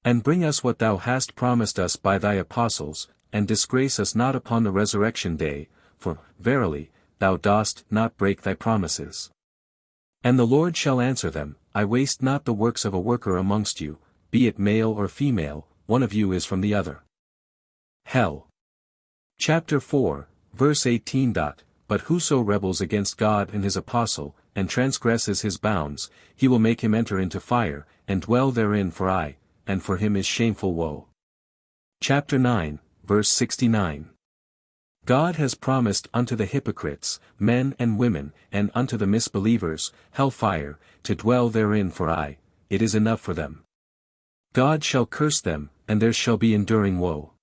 And bring us what thou hast promised us by thy apostles, and disgrace us not upon the resurrection day, for, verily, thou dost not break thy promises. And the Lord shall answer them, I waste not the works of a worker amongst you, be it male or female, one of you is from the other. Hell. Chapter 4, verse 18. But whoso rebels against God and his apostle, and transgresses his bounds, he will make him enter into fire, and dwell therein for aye, and for him is shameful woe. Chapter 9, verse 69. God has promised unto the hypocrites, men and women, and unto the misbelievers, hell-fire, to dwell therein for aye, it is enough for them. God shall curse them, and there shall be enduring woe.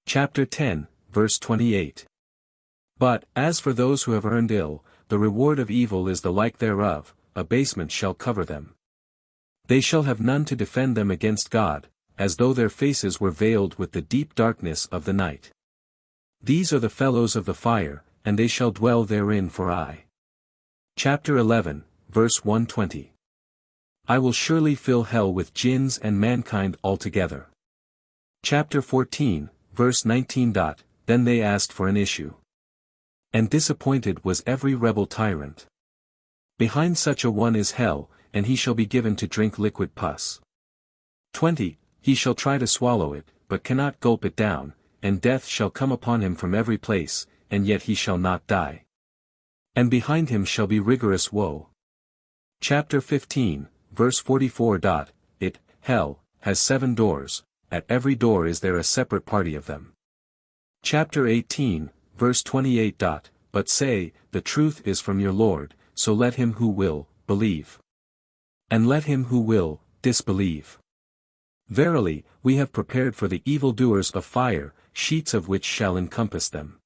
Chapter 10, verse 28. But, as for those who have earned ill, the reward of evil is the like thereof, abasement shall cover them. They shall have none to defend them against God, as though their faces were veiled with the deep darkness of the night. These are the fellows of the fire, and they shall dwell therein for aye. Chapter 11, verse 120. I will surely fill hell with jinns and mankind altogether. Chapter 14, verse 19. Then they asked for an issue. And disappointed was every rebel tyrant. Behind such a one is hell, and he shall be given to drink liquid pus. 20. He shall try to swallow it, but cannot gulp it down, and death shall come upon him from every place, and yet he shall not die. And behind him shall be rigorous woe. Chapter 15, verse 44. It, hell, has 7 doors, at every door is there a separate party of them. Chapter 18, verse 28. But say, the truth is from your Lord, so let him who will, believe. And let him who will, disbelieve. Verily, we have prepared for the evildoers a fire, sheets of which shall encompass them.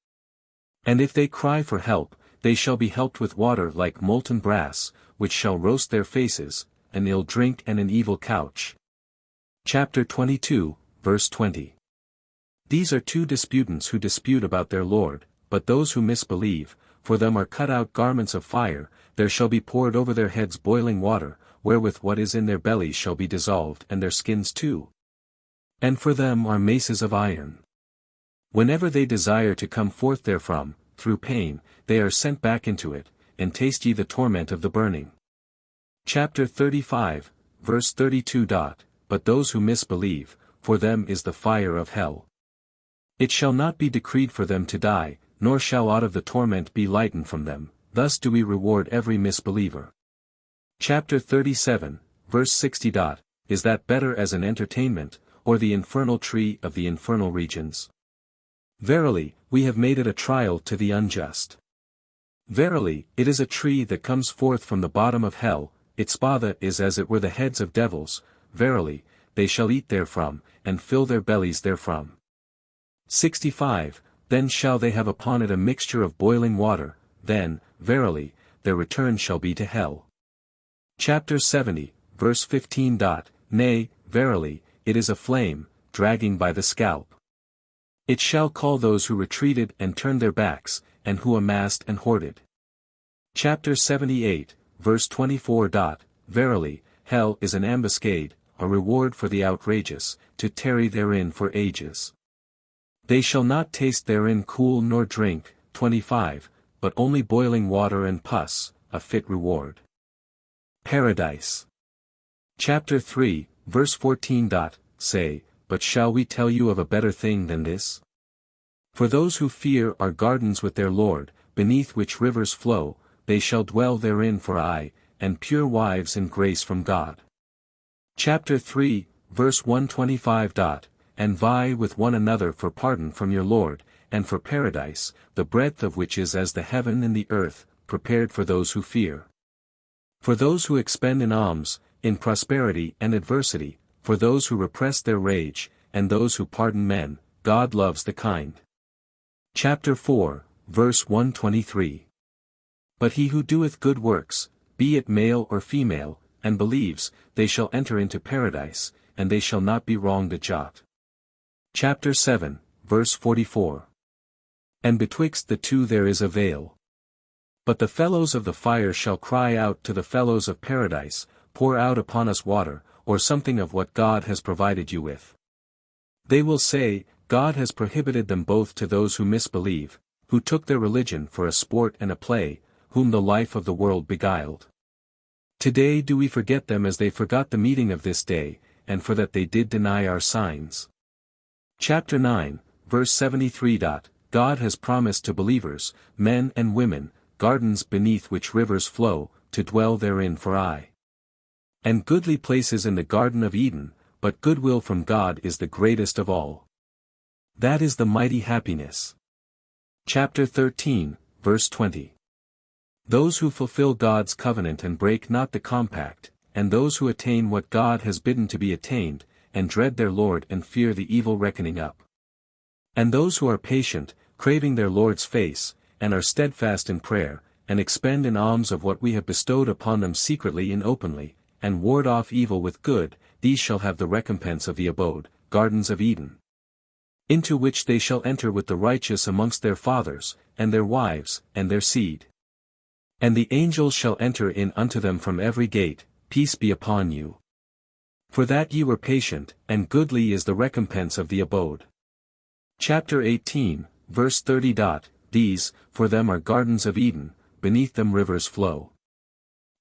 And if they cry for help, they shall be helped with water like molten brass, which shall roast their faces, an ill drink and an evil couch. Chapter 22, verse 20. These are 2 disputants who dispute about their Lord, but those who misbelieve, for them are cut out garments of fire, there shall be poured over their heads boiling water, wherewith what is in their bellies shall be dissolved and their skins too. And for them are maces of iron. Whenever they desire to come forth therefrom, through pain, they are sent back into it, and taste ye the torment of the burning. Chapter 35, verse 32. But those who misbelieve, for them is the fire of hell. It shall not be decreed for them to die, nor shall aught of the torment be lightened from them, thus do we reward every misbeliever. Chapter 37, verse 60. Is that better as an entertainment, or the infernal tree of the infernal regions? Verily, we have made it a trial to the unjust. Verily, it is a tree that comes forth from the bottom of hell, its bother is as it were the heads of devils, verily, they shall eat therefrom, and fill their bellies therefrom. 65. Then shall they have upon it a mixture of boiling water, then, verily, their return shall be to hell. Chapter 70, verse 15. Nay, verily, it is a flame, dragging by the scalp. It shall call those who retreated and turned their backs, and who amassed and hoarded. Chapter 78, verse 24. Verily, hell is an ambuscade, a reward for the outrageous, to tarry therein for ages. They shall not taste therein cool nor drink, 25, but only boiling water and pus, a fit reward. Paradise. Chapter 3, verse 14. Say, but shall we tell you of a better thing than this? For those who fear are gardens with their Lord, beneath which rivers flow, they shall dwell therein for aye, and pure wives in grace from God. Chapter 3, verse 125. And vie with one another for pardon from your Lord, and for paradise, the breadth of which is as the heaven and the earth, prepared for those who fear. For those who expend in alms, in prosperity and adversity, for those who repress their rage, and those who pardon men, God loves the kind. Chapter 4, verse 123. But he who doeth good works, be it male or female, and believes, they shall enter into paradise, and they shall not be wronged a jot. Chapter 7, verse 44. And betwixt the two there is a veil. But the fellows of the fire shall cry out to the fellows of paradise, pour out upon us water, or something of what God has provided you with. They will say, God has prohibited them both to those who misbelieve, who took their religion for a sport and a play, whom the life of the world beguiled. Today do we forget them as they forgot the meeting of this day, and for that they did deny our signs. Chapter 9, verse 73. God has promised to believers, men and women, gardens beneath which rivers flow, to dwell therein for aye. And goodly places in the Garden of Eden, but goodwill from God is the greatest of all. That is the mighty happiness. Chapter 13, verse 20. Those who fulfill God's covenant and break not the compact, and those who attain what God has bidden to be attained, and dread their Lord and fear the evil reckoning up. And those who are patient, craving their Lord's face, and are steadfast in prayer, and expend in alms of what we have bestowed upon them secretly and openly, and ward off evil with good, these shall have the recompense of the abode, gardens of Eden. Into which they shall enter with the righteous amongst their fathers, and their wives, and their seed. And the angels shall enter in unto them from every gate, peace be upon you. For that ye were patient, and goodly is the recompense of the abode. Chapter 18, verse 30. These, for them are gardens of Eden, beneath them rivers flow.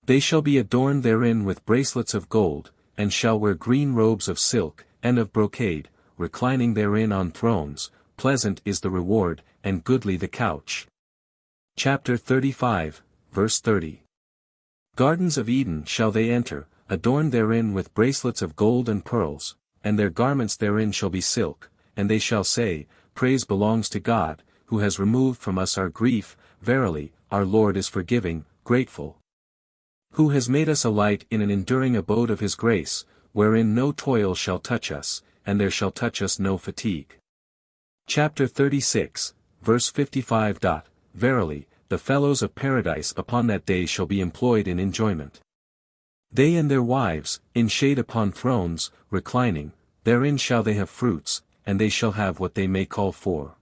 They shall be adorned therein with bracelets of gold, and shall wear green robes of silk, and of brocade, reclining therein on thrones, pleasant is the reward, and goodly the couch. Chapter 35, verse 30. Gardens of Eden shall they enter, adorned therein with bracelets of gold and pearls, and their garments therein shall be silk, and they shall say, Praise belongs to God, who has removed from us our grief, verily, our Lord is forgiving, grateful. Who has made us a light in an enduring abode of his grace, wherein no toil shall touch us, and there shall touch us no fatigue. Chapter 36, verse 55. Verily, the fellows of paradise upon that day shall be employed in enjoyment. They and their wives, in shade upon thrones, reclining, therein shall they have fruits, and they shall have what they may call for.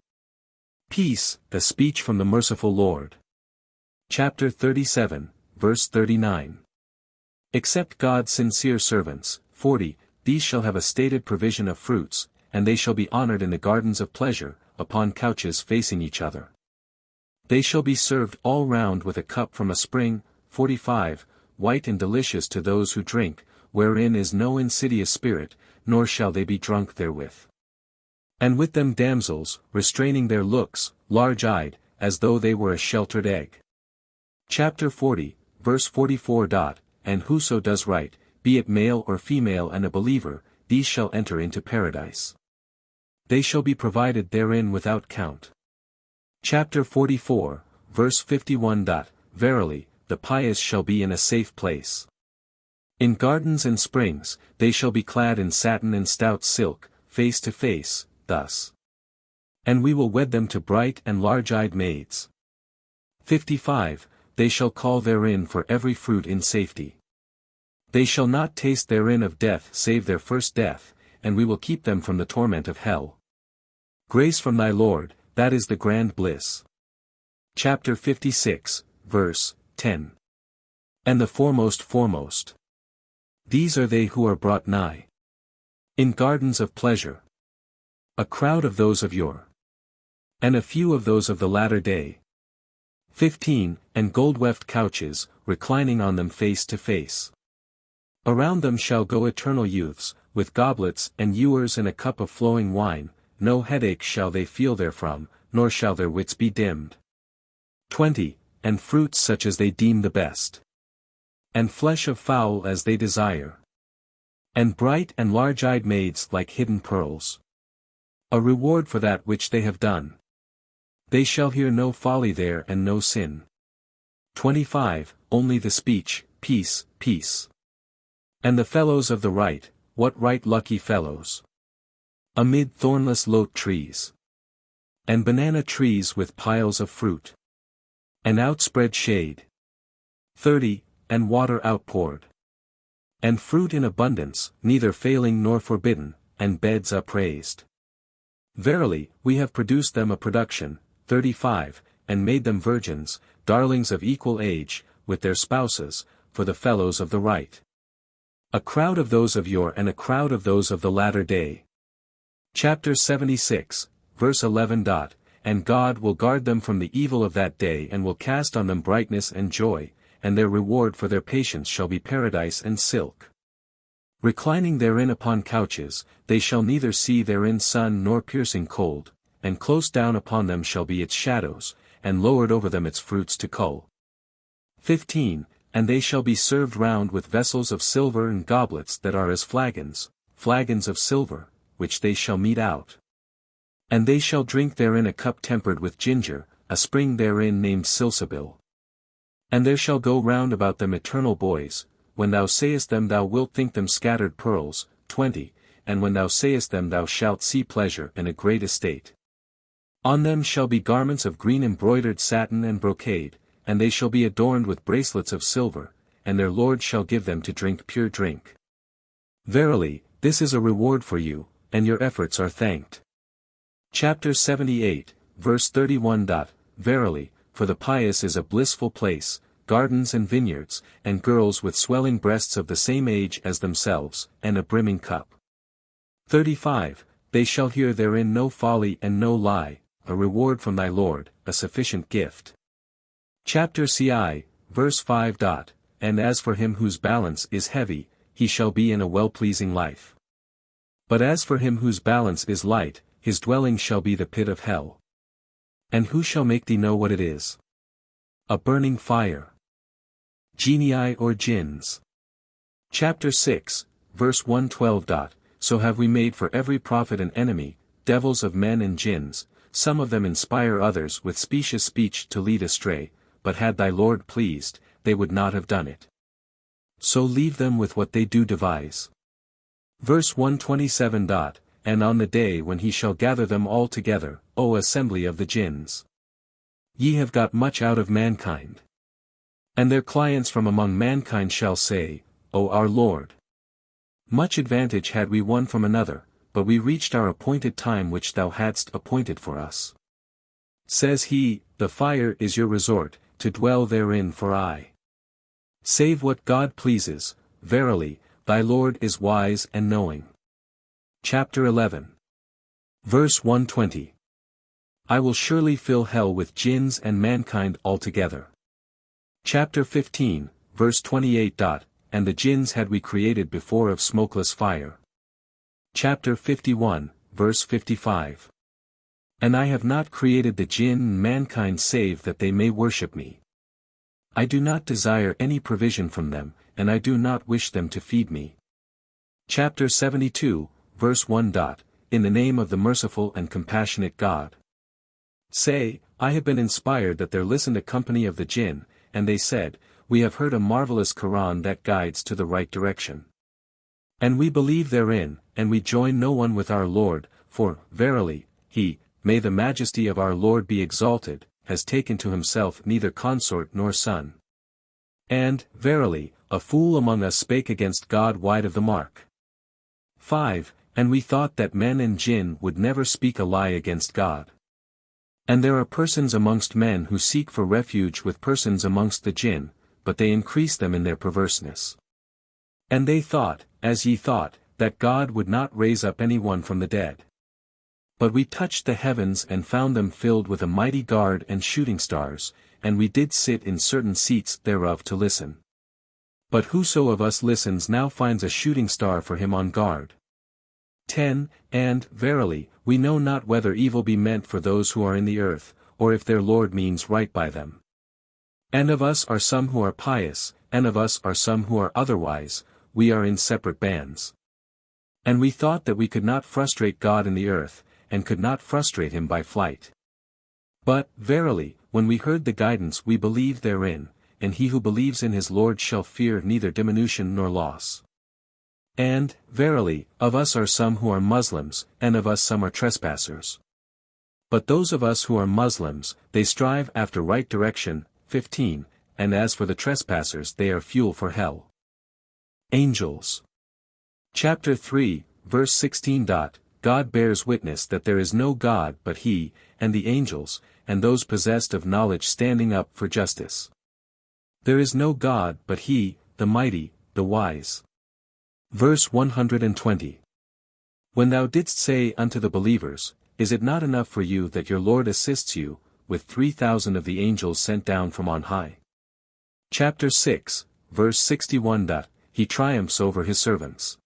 Peace, a speech from the merciful Lord. Chapter 37, verse 39. Except God's sincere servants, 40, these shall have a stated provision of fruits, and they shall be honored in the gardens of pleasure, upon couches facing each other. They shall be served all round with a cup from a spring, 45, white and delicious to those who drink, wherein is no insidious spirit, nor shall they be drunk therewith. And with them damsels, restraining their looks, large-eyed, as though they were a sheltered egg. Chapter 40, verse 44. And whoso does right, be it male or female and a believer, these shall enter into paradise. They shall be provided therein without count. Chapter 44, verse 51. Verily, the pious shall be in a safe place. In gardens and springs, they shall be clad in satin and stout silk, face to face, thus. And we will wed them to bright and large-eyed maids. 55. They shall call therein for every fruit in safety. They shall not taste therein of death save their first death, and we will keep them from the torment of hell. Grace from thy Lord, that is the grand bliss. Chapter 56, verse 10. And the foremost. These are they who are brought nigh. In gardens of pleasure. A crowd of those of yore. And a few of those of the latter day. 15. And gold-weft couches, reclining on them face to face. Around them shall go eternal youths, with goblets and ewers and a cup of flowing wine, no headache shall they feel therefrom, nor shall their wits be dimmed. 20. And fruits such as they deem the best. And flesh of fowl as they desire. And bright and large-eyed maids like hidden pearls. A reward for that which they have done. They shall hear no folly there and no sin. 25. Only the speech, peace, peace. And the fellows of the right, what right lucky fellows. Amid thornless lote trees. And banana trees with piles of fruit. And outspread shade. 30. And water outpoured. And fruit in abundance, neither failing nor forbidden, and beds upraised. Verily, we have produced them a production, 35, and made them virgins, darlings of equal age, with their spouses, for the fellows of the right. A crowd of those of yore and a crowd of those of the latter day. Chapter 76, verse 11. And God will guard them from the evil of that day and will cast on them brightness and joy, and their reward for their patience shall be paradise and silk. Reclining therein upon couches, they shall neither see therein sun nor piercing cold, and close down upon them shall be its shadows, and lowered over them its fruits to cull. 15. And they shall be served round with vessels of silver and goblets that are as flagons of silver, which they shall mete out. And they shall drink therein a cup tempered with ginger, a spring therein named Silsabil. And there shall go round about them eternal boys, when thou sayest them thou wilt think them scattered pearls, 20, and when thou sayest them thou shalt see pleasure and a great estate. On them shall be garments of green embroidered satin and brocade, and they shall be adorned with bracelets of silver, and their Lord shall give them to drink pure drink. Verily, this is a reward for you, and your efforts are thanked. Chapter 78, verse 31. Verily, for the pious is a blissful place, gardens and vineyards, and girls with swelling breasts of the same age as themselves, and a brimming cup. 35. They shall hear therein no folly and no lie, a reward from thy Lord, a sufficient gift. Chapter CI, verse 5. And as for him whose balance is heavy, he shall be in a well-pleasing life. But as for him whose balance is light, his dwelling shall be the pit of hell. And who shall make thee know what it is? A burning fire. Genii or Jinns. Chapter 6, verse 112. So have we made for every prophet an enemy, devils of men and jinns, some of them inspire others with specious speech to lead astray, but had thy Lord pleased, they would not have done it. So leave them with what they do devise. Verse 127. And on the day when he shall gather them all together, O assembly of the jinns, ye have got much out of mankind. And their clients from among mankind shall say, O our Lord, much advantage had we one from another, but we reached our appointed time which thou hadst appointed for us. Says he, the fire is your resort, to dwell therein for aye. Save what God pleases, verily, thy Lord is wise and knowing. Chapter 11. Verse 120. I will surely fill hell with jinns and mankind altogether. Chapter 15, verse 28. And the jinns had we created before of smokeless fire. Chapter 51, verse 55. And I have not created the jinn and mankind save that they may worship me. I do not desire any provision from them, and I do not wish them to feed me. Chapter 72, verse 1. In the name of the merciful and compassionate God. Say, I have been inspired that there listened a company of the jinn, and they said, we have heard a marvelous Koran that guides to the right direction. And we believe therein, and we join no one with our Lord, for, verily, he, may the majesty of our Lord be exalted, has taken to himself neither consort nor son. And, verily, a fool among us spake against God wide of the mark. 5. And we thought that men and jinn would never speak a lie against God. And there are persons amongst men who seek for refuge with persons amongst the jinn, but they increase them in their perverseness. And they thought, as ye thought, that God would not raise up any one from the dead. But we touched the heavens and found them filled with a mighty guard and shooting stars, and we did sit in certain seats thereof to listen. But whoso of us listens now finds a shooting star for him on guard. 10. And, verily, we know not whether evil be meant for those who are in the earth, or if their Lord means right by them. And of us are some who are pious, and of us are some who are otherwise, we are in separate bands. And we thought that we could not frustrate God in the earth, and could not frustrate him by flight. But, verily, when we heard the guidance we believed therein, and he who believes in his Lord shall fear neither diminution nor loss. And, verily, of us are some who are Muslims, and of us some are trespassers. But those of us who are Muslims, they strive after right direction. 15. And as for the trespassers they are fuel for hell. Angels. Chapter 3, verse 16. God bears witness that there is no God but he, and the angels, and those possessed of knowledge standing up for justice. There is no God but he, the mighty, the wise. Verse 120. When thou didst say unto the believers, is it not enough for you that your Lord assists you, with 3,000 of the angels sent down from on high? Chapter 6, verse 61. He triumphs over his servants.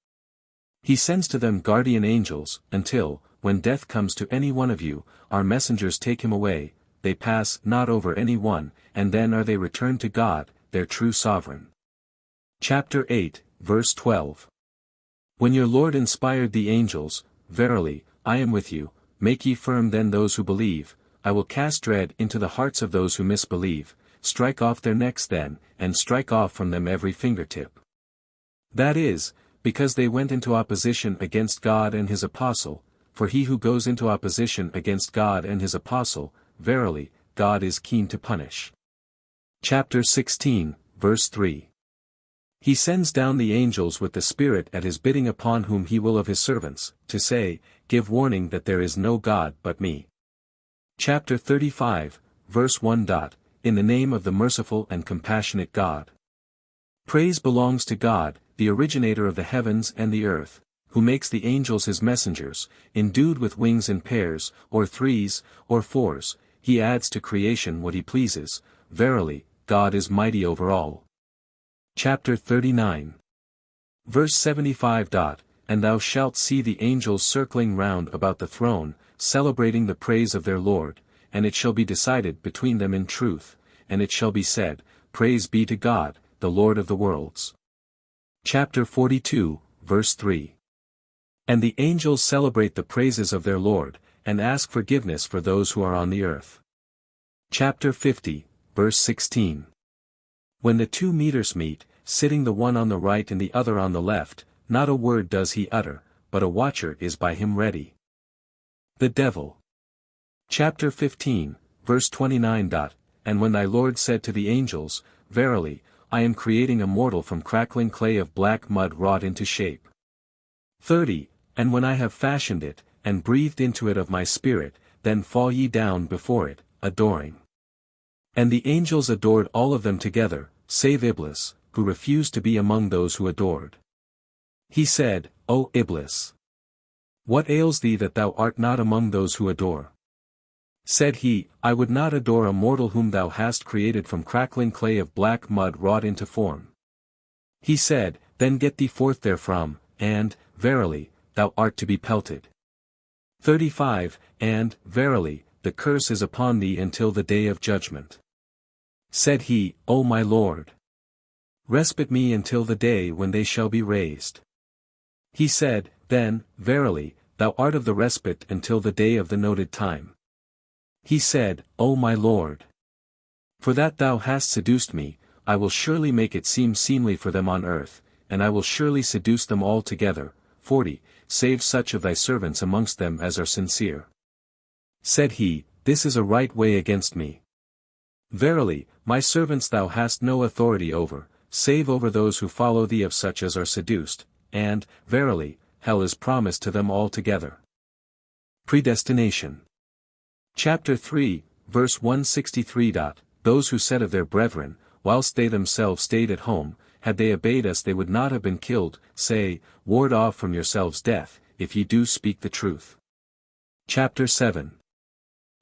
He sends to them guardian angels, until, when death comes to any one of you, our messengers take him away, they pass not over any one, and then are they returned to God, their true sovereign. Chapter 8, verse 12. When your Lord inspired the angels, verily, I am with you, make ye firm then those who believe, I will cast dread into the hearts of those who misbelieve, strike off their necks then, and strike off from them every fingertip. That is, because they went into opposition against God and his apostle, for he who goes into opposition against God and his apostle, verily, God is keen to punish. Chapter 16, verse 3. He sends down the angels with the Spirit at his bidding upon whom he will of his servants, to say, give warning that there is no God but me. Chapter 35, verse 1. In the name of the merciful and compassionate God. Praise belongs to God, the originator of the heavens and the earth, who makes the angels his messengers, endued with wings in pairs, or threes, or fours, he adds to creation what he pleases, verily, God is mighty over all. Chapter 39. Verse 75. And thou shalt see the angels circling round about the throne, celebrating the praise of their Lord, and it shall be decided between them in truth, and it shall be said, Praise be to God, the Lord of the worlds. Chapter 42, verse 3. And the angels celebrate the praises of their Lord, and ask forgiveness for those who are on the earth. Chapter 50, verse 16. When the 2 meters meet, sitting the one on the right and the other on the left, not a word does he utter, but a watcher is by him ready. The devil. Chapter 15, verse 29. And when thy Lord said to the angels, Verily, I am creating a mortal from crackling clay of black mud wrought into shape. 30. And when I have fashioned it, and breathed into it of my spirit, then fall ye down before it, adoring. And the angels adored all of them together, save Iblis, who refused to be among those who adored. He said, O Iblis! What ails thee that thou art not among those who adore? Said he, I would not adore a mortal whom thou hast created from crackling clay of black mud wrought into form. He said, Then get thee forth therefrom, and, verily, thou art to be pelted. 35. And, verily, the curse is upon thee until the day of judgment. Said he, O my Lord! Respite me until the day when they shall be raised. He said, Then, verily, thou art of the respite until the day of the noted time. He said, O my Lord! For that thou hast seduced me, I will surely make it seem seemly for them on earth, and I will surely seduce them all together. 40. Save such of thy servants amongst them as are sincere. Said he, This is a right way against me. Verily, my servants thou hast no authority over, save over those who follow thee of such as are seduced, and, verily, hell is promised to them all together. Predestination. Chapter 3, verse 163. Those who said of their brethren, whilst they themselves stayed at home, had they obeyed us they would not have been killed, say, Ward off from yourselves death, if ye do speak the truth. Chapter 7.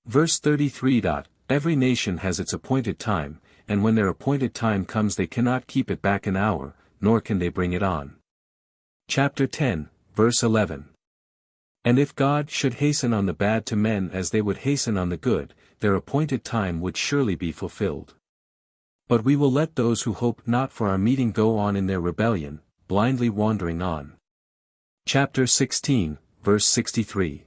Verse 33. Every nation has its appointed time, and when their appointed time comes they cannot keep it back an hour, nor can they bring it on. Chapter 10, verse 11. And if God should hasten on the bad to men as they would hasten on the good, their appointed time would surely be fulfilled. But we will let those who hope not for our meeting go on in their rebellion, blindly wandering on. Chapter 16, verse 63.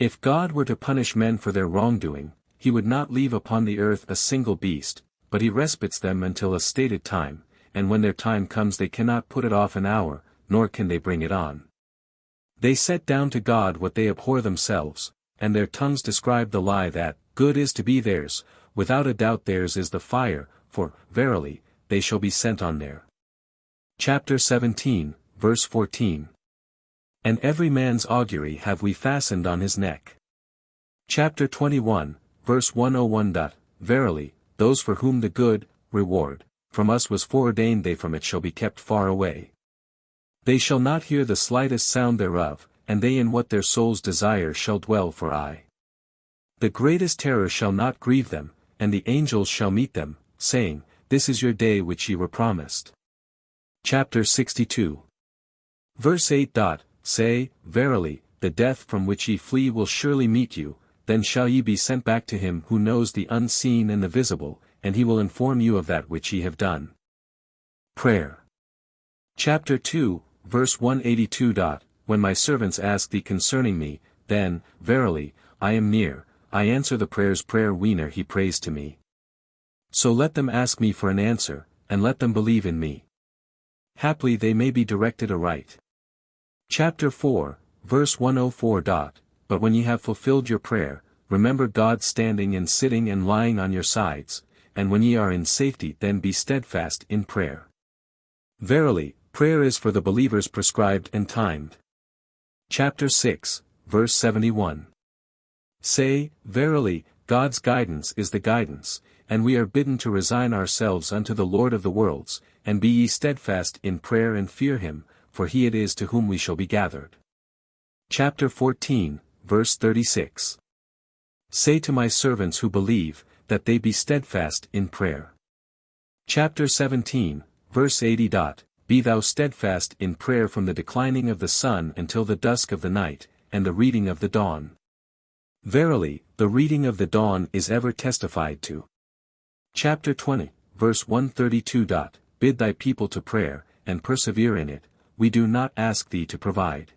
If God were to punish men for their wrongdoing, he would not leave upon the earth a single beast, but he respites them until a stated time, and when their time comes they cannot put it off an hour, nor can they bring it on. They set down to God what they abhor themselves, and their tongues describe the lie that, good is to be theirs, without a doubt theirs is the fire, for, verily, they shall be sent on there. Chapter 17, verse 14. And every man's augury have we fastened on his neck. Chapter 21, verse 101. Verily, those for whom the good reward from us was foreordained they from it shall be kept far away. They shall not hear the slightest sound thereof, and they in what their souls desire shall dwell for aye. The greatest terror shall not grieve them, and the angels shall meet them, saying, This is your day which ye were promised. Chapter 62. Verse 8. Say, Verily, the death from which ye flee will surely meet you, then shall ye be sent back to him who knows the unseen and the visible, and he will inform you of that which ye have done. Prayer. Chapter 2, verse 182. When my servants ask thee concerning me, then, verily, I am near, I answer the prayers prayer wiener he prays to me. So let them ask me for an answer, and let them believe in me. Haply they may be directed aright. Chapter 4, verse 104. But when ye have fulfilled your prayer, remember God standing and sitting and lying on your sides, and when ye are in safety then be steadfast in prayer. Verily, prayer is for the believers prescribed and timed. Chapter 6, verse 71. Say, Verily, God's guidance is the guidance, and we are bidden to resign ourselves unto the Lord of the worlds, and be ye steadfast in prayer and fear him, for he it is to whom we shall be gathered. Chapter 14, verse 36. Say to my servants who believe, that they be steadfast in prayer. Chapter 17, verse 80. Be thou steadfast in prayer from the declining of the sun until the dusk of the night, and the reading of the dawn. Verily, the reading of the dawn is ever testified to. Chapter 20, verse 132. Bid thy people to prayer, and persevere in it, we do not ask thee to provide.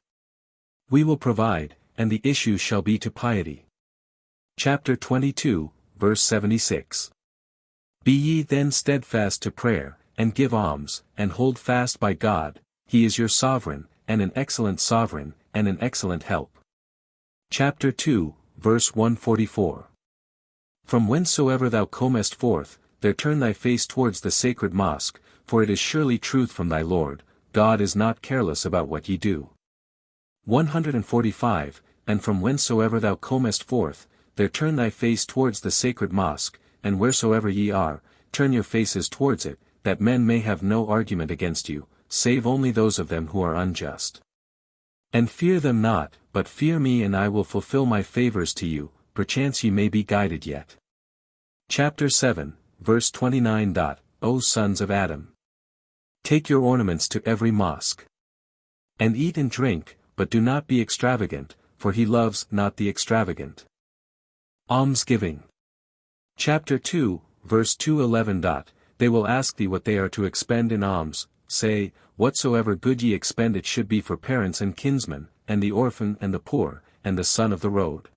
We will provide, and the issue shall be to piety. Chapter 22, verse 76. Be ye then steadfast to prayer, and give alms, and hold fast by God, he is your sovereign, and an excellent sovereign, and an excellent help. Chapter 2, verse 144. From whensoever thou comest forth, there turn thy face towards the sacred mosque, for it is surely truth from thy Lord, God is not careless about what ye do. 145. And from whensoever thou comest forth, there turn thy face towards the sacred mosque, and wheresoever ye are, turn your faces towards it, that men may have no argument against you, save only those of them who are unjust. And fear them not, but fear me, and I will fulfill my favors to you, perchance ye may be guided yet. Chapter 7, verse 29. O sons of Adam! Take your ornaments to every mosque. And eat and drink, but do not be extravagant, for he loves not the extravagant. Almsgiving. Chapter 2, verse 211. They will ask thee what they are to expend in alms, say, whatsoever good ye expend it should be for parents and kinsmen, and the orphan and the poor, and the son of the road.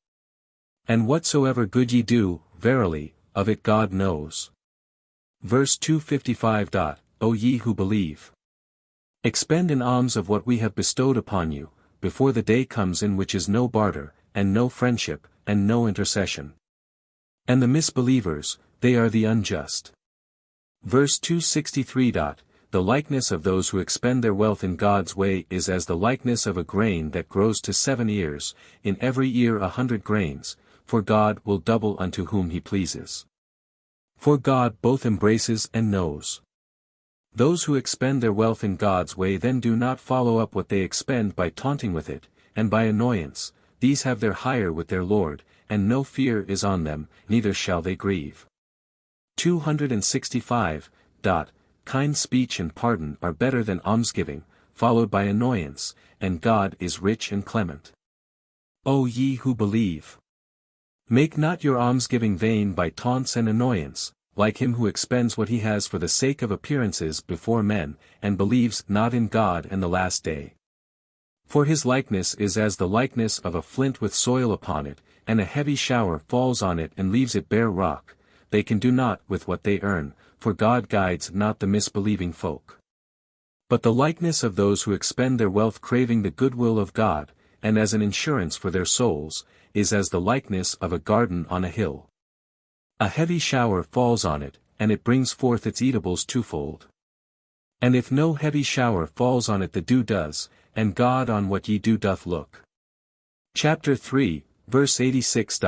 And whatsoever good ye do, verily, of it God knows. Verse 255. O ye who believe! Expend in alms of what we have bestowed upon you, before the day comes in which is no barter, and no friendship, and no intercession. And the misbelievers, they are the unjust. Verse 263. The likeness of those who expend their wealth in God's way is as the likeness of a grain that grows to 7 ears, in every ear 100 grains, for God will double unto whom he pleases. For God both embraces and knows. Those who expend their wealth in God's way then do not follow up what they expend by taunting with it, and by annoyance, these have their hire with their Lord, and no fear is on them, neither shall they grieve. 265. Kind speech and pardon are better than almsgiving, followed by annoyance, and God is rich and clement. O ye who believe! Make not your almsgiving vain by taunts and annoyance, like him who expends what he has for the sake of appearances before men, and believes not in God and the last day. For his likeness is as the likeness of a flint with soil upon it, and a heavy shower falls on it and leaves it bare rock. They can do naught with what they earn, for God guides not the misbelieving folk. But the likeness of those who expend their wealth craving the goodwill of God, and as an insurance for their souls, is as the likeness of a garden on a hill. A heavy shower falls on it, and it brings forth its eatables twofold. And if no heavy shower falls on it, the dew does, and God on what ye do doth look. Chapter 3, verse 86.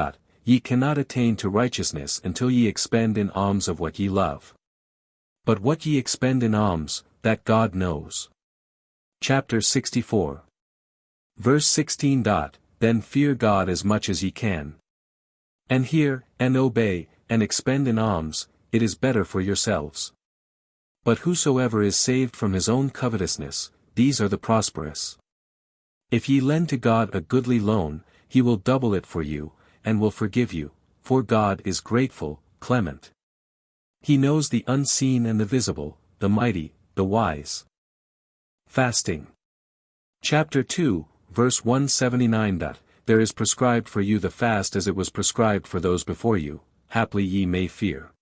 Ye cannot attain to righteousness until ye expend in alms of what ye love. But what ye expend in alms, that God knows. Chapter 64. Verse 16. Then fear God as much as ye can. And hear, and obey, and expend in alms, it is better for yourselves. But whosoever is saved from his own covetousness, these are the prosperous. If ye lend to God a goodly loan, he will double it for you, and will forgive you, for God is grateful, clement. He knows the unseen and the visible, the mighty, the wise. Fasting. Chapter 2, verse 179. There is prescribed for you the fast as it was prescribed for those before you, haply ye may fear.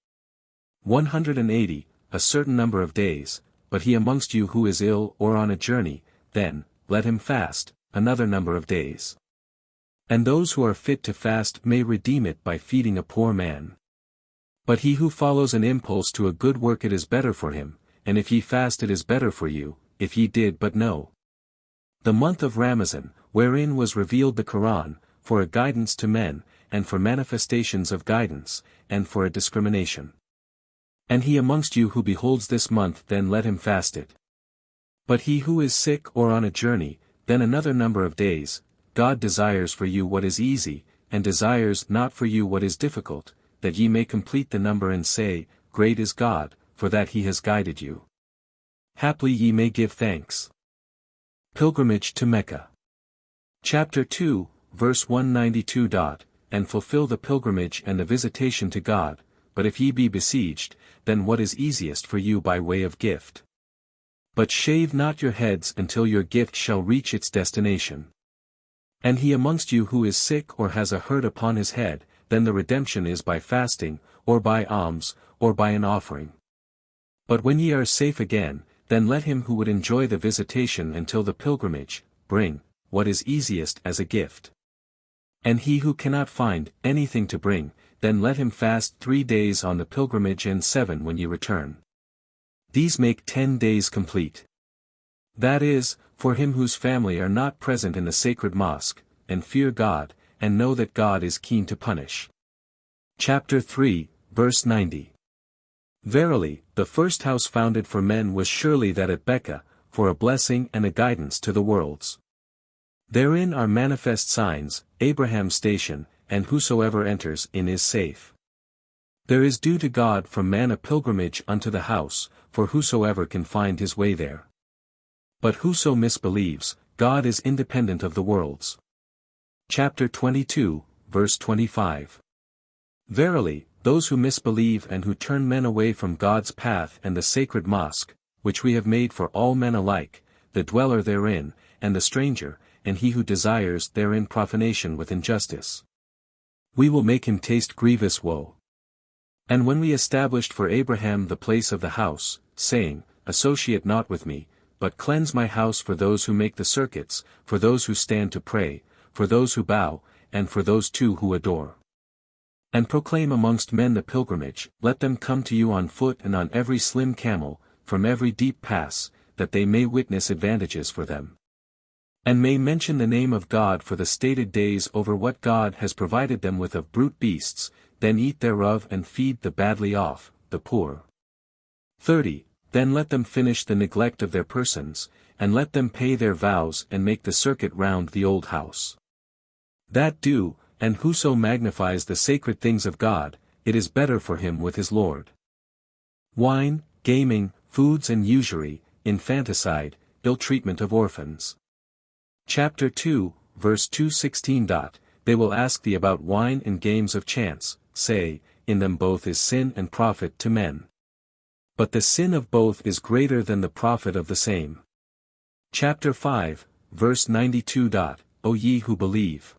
180. A certain number of days, but he amongst you who is ill or on a journey, then, let him fast, another number of days. And those who are fit to fast may redeem it by feeding a poor man. But he who follows an impulse to a good work, it is better for him, and if ye fast it is better for you, if ye did but know. The month of Ramazan, wherein was revealed the Koran, for a guidance to men, and for manifestations of guidance, and for a discrimination. And he amongst you who beholds this month, then let him fast it. But he who is sick or on a journey, then another number of days. God desires for you what is easy, and desires not for you what is difficult, that ye may complete the number and say, Great is God, for that he has guided you. Haply ye may give thanks. Pilgrimage to Mecca. Chapter 2, verse 192. And fulfill the pilgrimage and the visitation to God, but if ye be besieged, then what is easiest for you by way of gift? But shave not your heads until your gift shall reach its destination. And he amongst you who is sick or has a hurt upon his head, then the redemption is by fasting, or by alms, or by an offering. But when ye are safe again, then let him who would enjoy the visitation until the pilgrimage, bring what is easiest as a gift. And he who cannot find anything to bring, then let him fast 3 days on the pilgrimage and 7 when ye return. These make 10 days complete. That is, for him whose family are not present in the sacred mosque, and fear God, and know that God is keen to punish. Chapter 3, verse 90. Verily, the first house founded for men was surely that at Mecca, for a blessing and a guidance to the worlds. Therein are manifest signs, Abraham's station, and whosoever enters in is safe. There is due to God from man a pilgrimage unto the house, for whosoever can find his way there. But whoso misbelieves, God is independent of the worlds. Chapter 22, verse 25. Verily, those who misbelieve and who turn men away from God's path and the sacred mosque, which we have made for all men alike, the dweller therein, and the stranger, and he who desires therein profanation with injustice. We will make him taste grievous woe. And when we established for Abraham the place of the house, saying, Associate not with me, but cleanse my house for those who make the circuits, for those who stand to pray, for those who bow, and for those too who adore. And proclaim amongst men the pilgrimage, let them come to you on foot and on every slim camel, from every deep pass, that they may witness advantages for them. And may mention the name of God for the stated days over what God has provided them with of brute beasts, then eat thereof and feed the badly off, the poor. 30. Then let them finish the neglect of their persons, and let them pay their vows and make the circuit round the old house. That do, and whoso magnifies the sacred things of God, it is better for him with his Lord. Wine, gaming, foods and usury, infanticide, ill treatment of orphans. Chapter 2, verse 216. They will ask thee about wine and games of chance, say, in them both is sin and profit to men. But the sin of both is greater than the profit of the same. Chapter 5, verse 92. O ye who believe.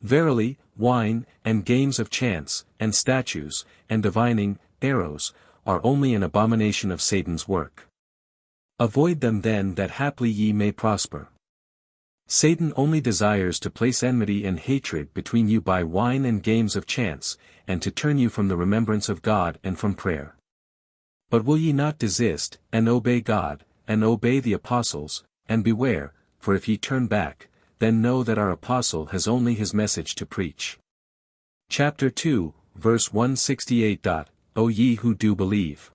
Verily, wine, and games of chance, and statues, and divining, arrows, are only an abomination of Satan's work. Avoid them then that haply ye may prosper. Satan only desires to place enmity and hatred between you by wine and games of chance, and to turn you from the remembrance of God and from prayer. But will ye not desist, and obey God, and obey the apostles, and beware, for if ye turn back, then know that our apostle has only his message to preach. Chapter 2, verse 168. O ye who do believe.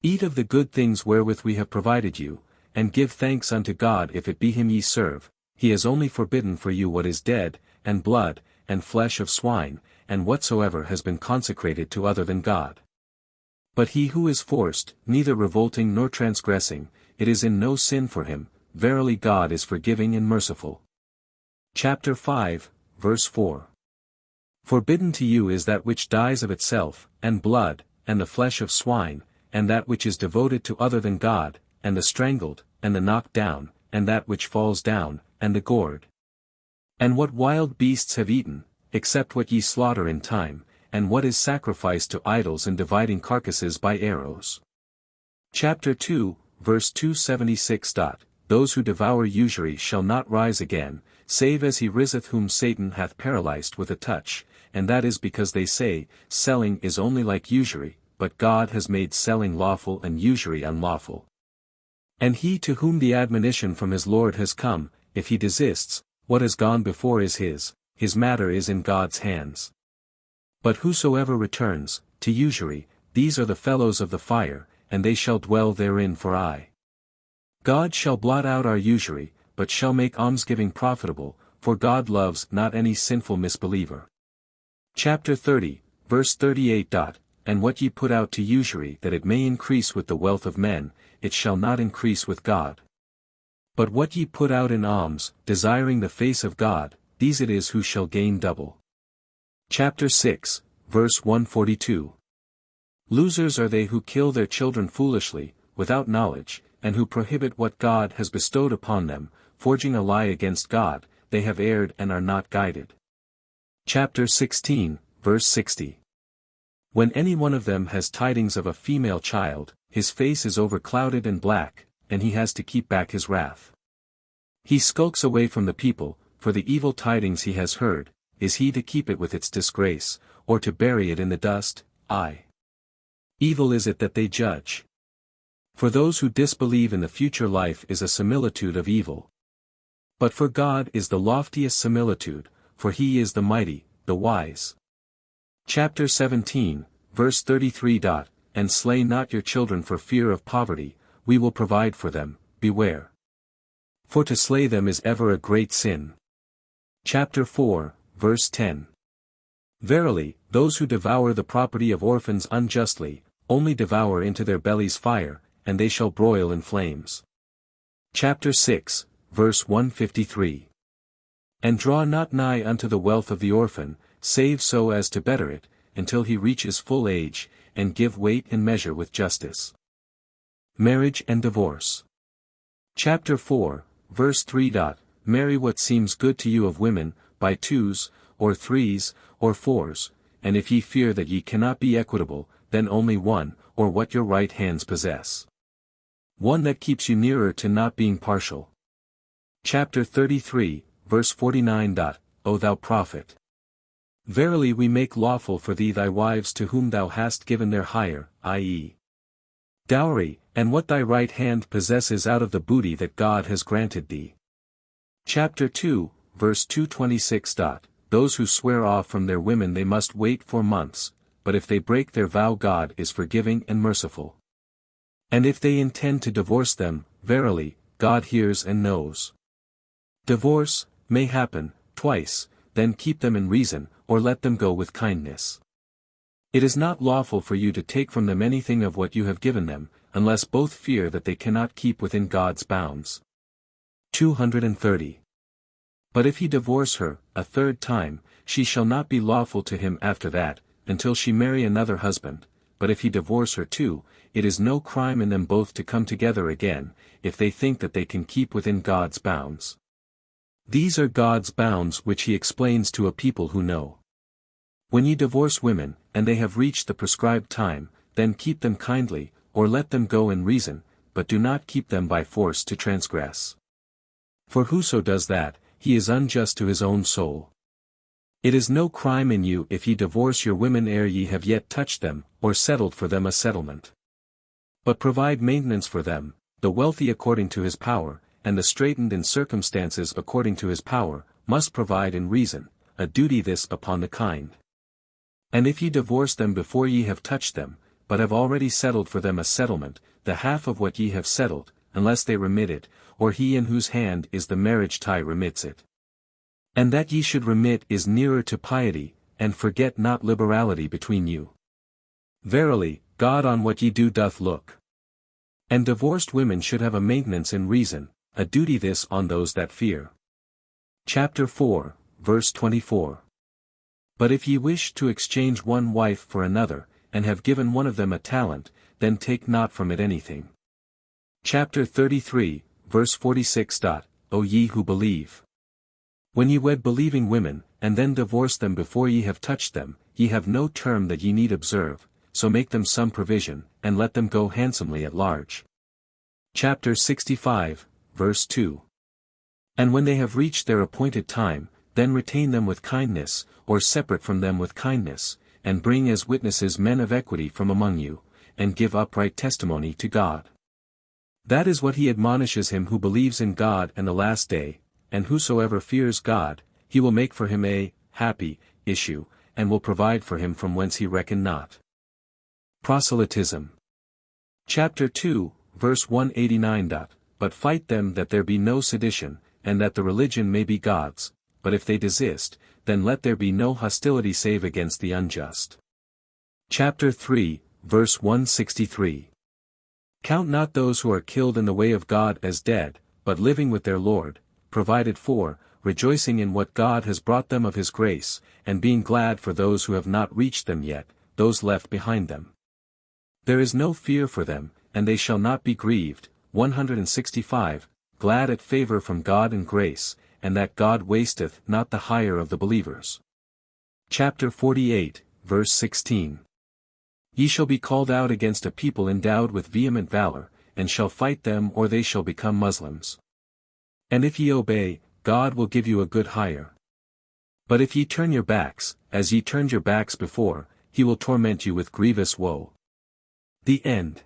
Eat of the good things wherewith we have provided you, and give thanks unto God if it be him ye serve. He has only forbidden for you what is dead, and blood, and flesh of swine, and whatsoever has been consecrated to other than God. But he who is forced, neither revolting nor transgressing, it is in no sin for him, verily God is forgiving and merciful. Chapter 5, verse 4. Forbidden to you is that which dies of itself, and blood, and the flesh of swine, and that which is devoted to other than God, and the strangled, and the knocked down, and that which falls down, and the gored. And what wild beasts have eaten, except what ye slaughter in time, and what is sacrificed to idols and dividing carcasses by arrows. Chapter 2, verse 276. Those who devour usury shall not rise again, save as he riseth whom Satan hath paralyzed with a touch, and that is because they say, selling is only like usury, but God has made selling lawful and usury unlawful. And he to whom the admonition from his Lord has come, if he desists, what has gone before is his matter is in God's hands. But whosoever returns, to usury, these are the fellows of the fire, and they shall dwell therein for aye. God shall blot out our usury, but shall make almsgiving profitable, for God loves not any sinful misbeliever. Chapter 30, verse 38. And what ye put out to usury that it may increase with the wealth of men, it shall not increase with God. But what ye put out in alms, desiring the face of God, these it is who shall gain double. Chapter 6, verse 142. Losers are they who kill their children foolishly, without knowledge, and who prohibit what God has bestowed upon them, forging a lie against God. They have erred and are not guided. Chapter 16, verse 60. When any one of them has tidings of a female child, his face is overclouded and black, and he has to keep back his wrath. He skulks away from the people, for the evil tidings he has heard. Is he to keep it with its disgrace, or to bury it in the dust? Aye. Evil is it that they judge. For those who disbelieve in the future life is a similitude of evil. But for God is the loftiest similitude, for he is the mighty, the wise. Chapter 17, verse 33. And slay not your children for fear of poverty, we will provide for them, beware. For to slay them is ever a great sin. Chapter 4, verse 10. Verily, those who devour the property of orphans unjustly, only devour into their bellies fire, and they shall broil in flames. Chapter 6, verse 153. And draw not nigh unto the wealth of the orphan, save so as to better it, until he reaches full age, and give weight and measure with justice. Marriage and divorce. Chapter 4, verse 3. Marry what seems good to you of women, by twos, or threes, or fours, and if ye fear that ye cannot be equitable, then only one, or what your right hands possess. One that keeps you nearer to not being partial. Chapter 33, verse 49. O thou prophet! Verily we make lawful for thee thy wives to whom thou hast given their hire, i.e. dowry, and what thy right hand possesses out of the booty that God has granted thee. Chapter 2, verse 226. Those who swear off from their women they must wait 4 months, but if they break their vow God is forgiving and merciful. And if they intend to divorce them, verily, God hears and knows. Divorce may happen twice, then keep them in reason, or let them go with kindness. It is not lawful for you to take from them anything of what you have given them, unless both fear that they cannot keep within God's bounds. 230. But if he divorce her, a 3rd time, she shall not be lawful to him after that, until she marry another husband, but if he divorce her too, it is no crime in them both to come together again, if they think that they can keep within God's bounds. These are God's bounds which he explains to a people who know. When ye divorce women, and they have reached the prescribed time, then keep them kindly, or let them go in reason, but do not keep them by force to transgress. For whoso does that, he is unjust to his own soul. It is no crime in you if ye divorce your women ere ye have yet touched them, or settled for them a settlement. But provide maintenance for them, the wealthy according to his power, and the straitened in circumstances according to his power, must provide in reason, a duty this upon the kind. And if ye divorce them before ye have touched them, but have already settled for them a settlement, the half of what ye have settled, unless they remit it, or he in whose hand is the marriage tie remits it. And that ye should remit is nearer to piety, and forget not liberality between you. Verily, God on what ye do doth look. And divorced women should have a maintenance in reason, a duty this on those that fear. Chapter 4, verse 24. But if ye wish to exchange one wife for another, and have given one of them a talent, then take not from it anything. Chapter 33, verse 46. O ye who believe! When ye wed believing women, and then divorce them before ye have touched them, ye have no term that ye need observe, so make them some provision, and let them go handsomely at large. Chapter 65, verse 2. And when they have reached their appointed time, then retain them with kindness, or separate from them with kindness, and bring as witnesses men of equity from among you, and give upright testimony to God. That is what he admonishes him who believes in God and the last day, and whosoever fears God, he will make for him a happy issue, and will provide for him from whence he reckon not. Proselytism. Chapter 2, verse 189. But fight them that there be no sedition, and that the religion may be God's, but if they desist, then let there be no hostility save against the unjust. Chapter 3, verse 163. Count not those who are killed in the way of God as dead, but living with their Lord, provided for, rejoicing in what God has brought them of his grace, and being glad for those who have not reached them yet, those left behind them. There is no fear for them, and they shall not be grieved. 165, glad at favor from God and grace, and that God wasteth not the hire of the believers. Chapter 48, verse 16. Ye shall be called out against a people endowed with vehement valor, and shall fight them or they shall become Muslims. And if ye obey, God will give you a good hire. But if ye turn your backs, as ye turned your backs before, he will torment you with grievous woe. The end.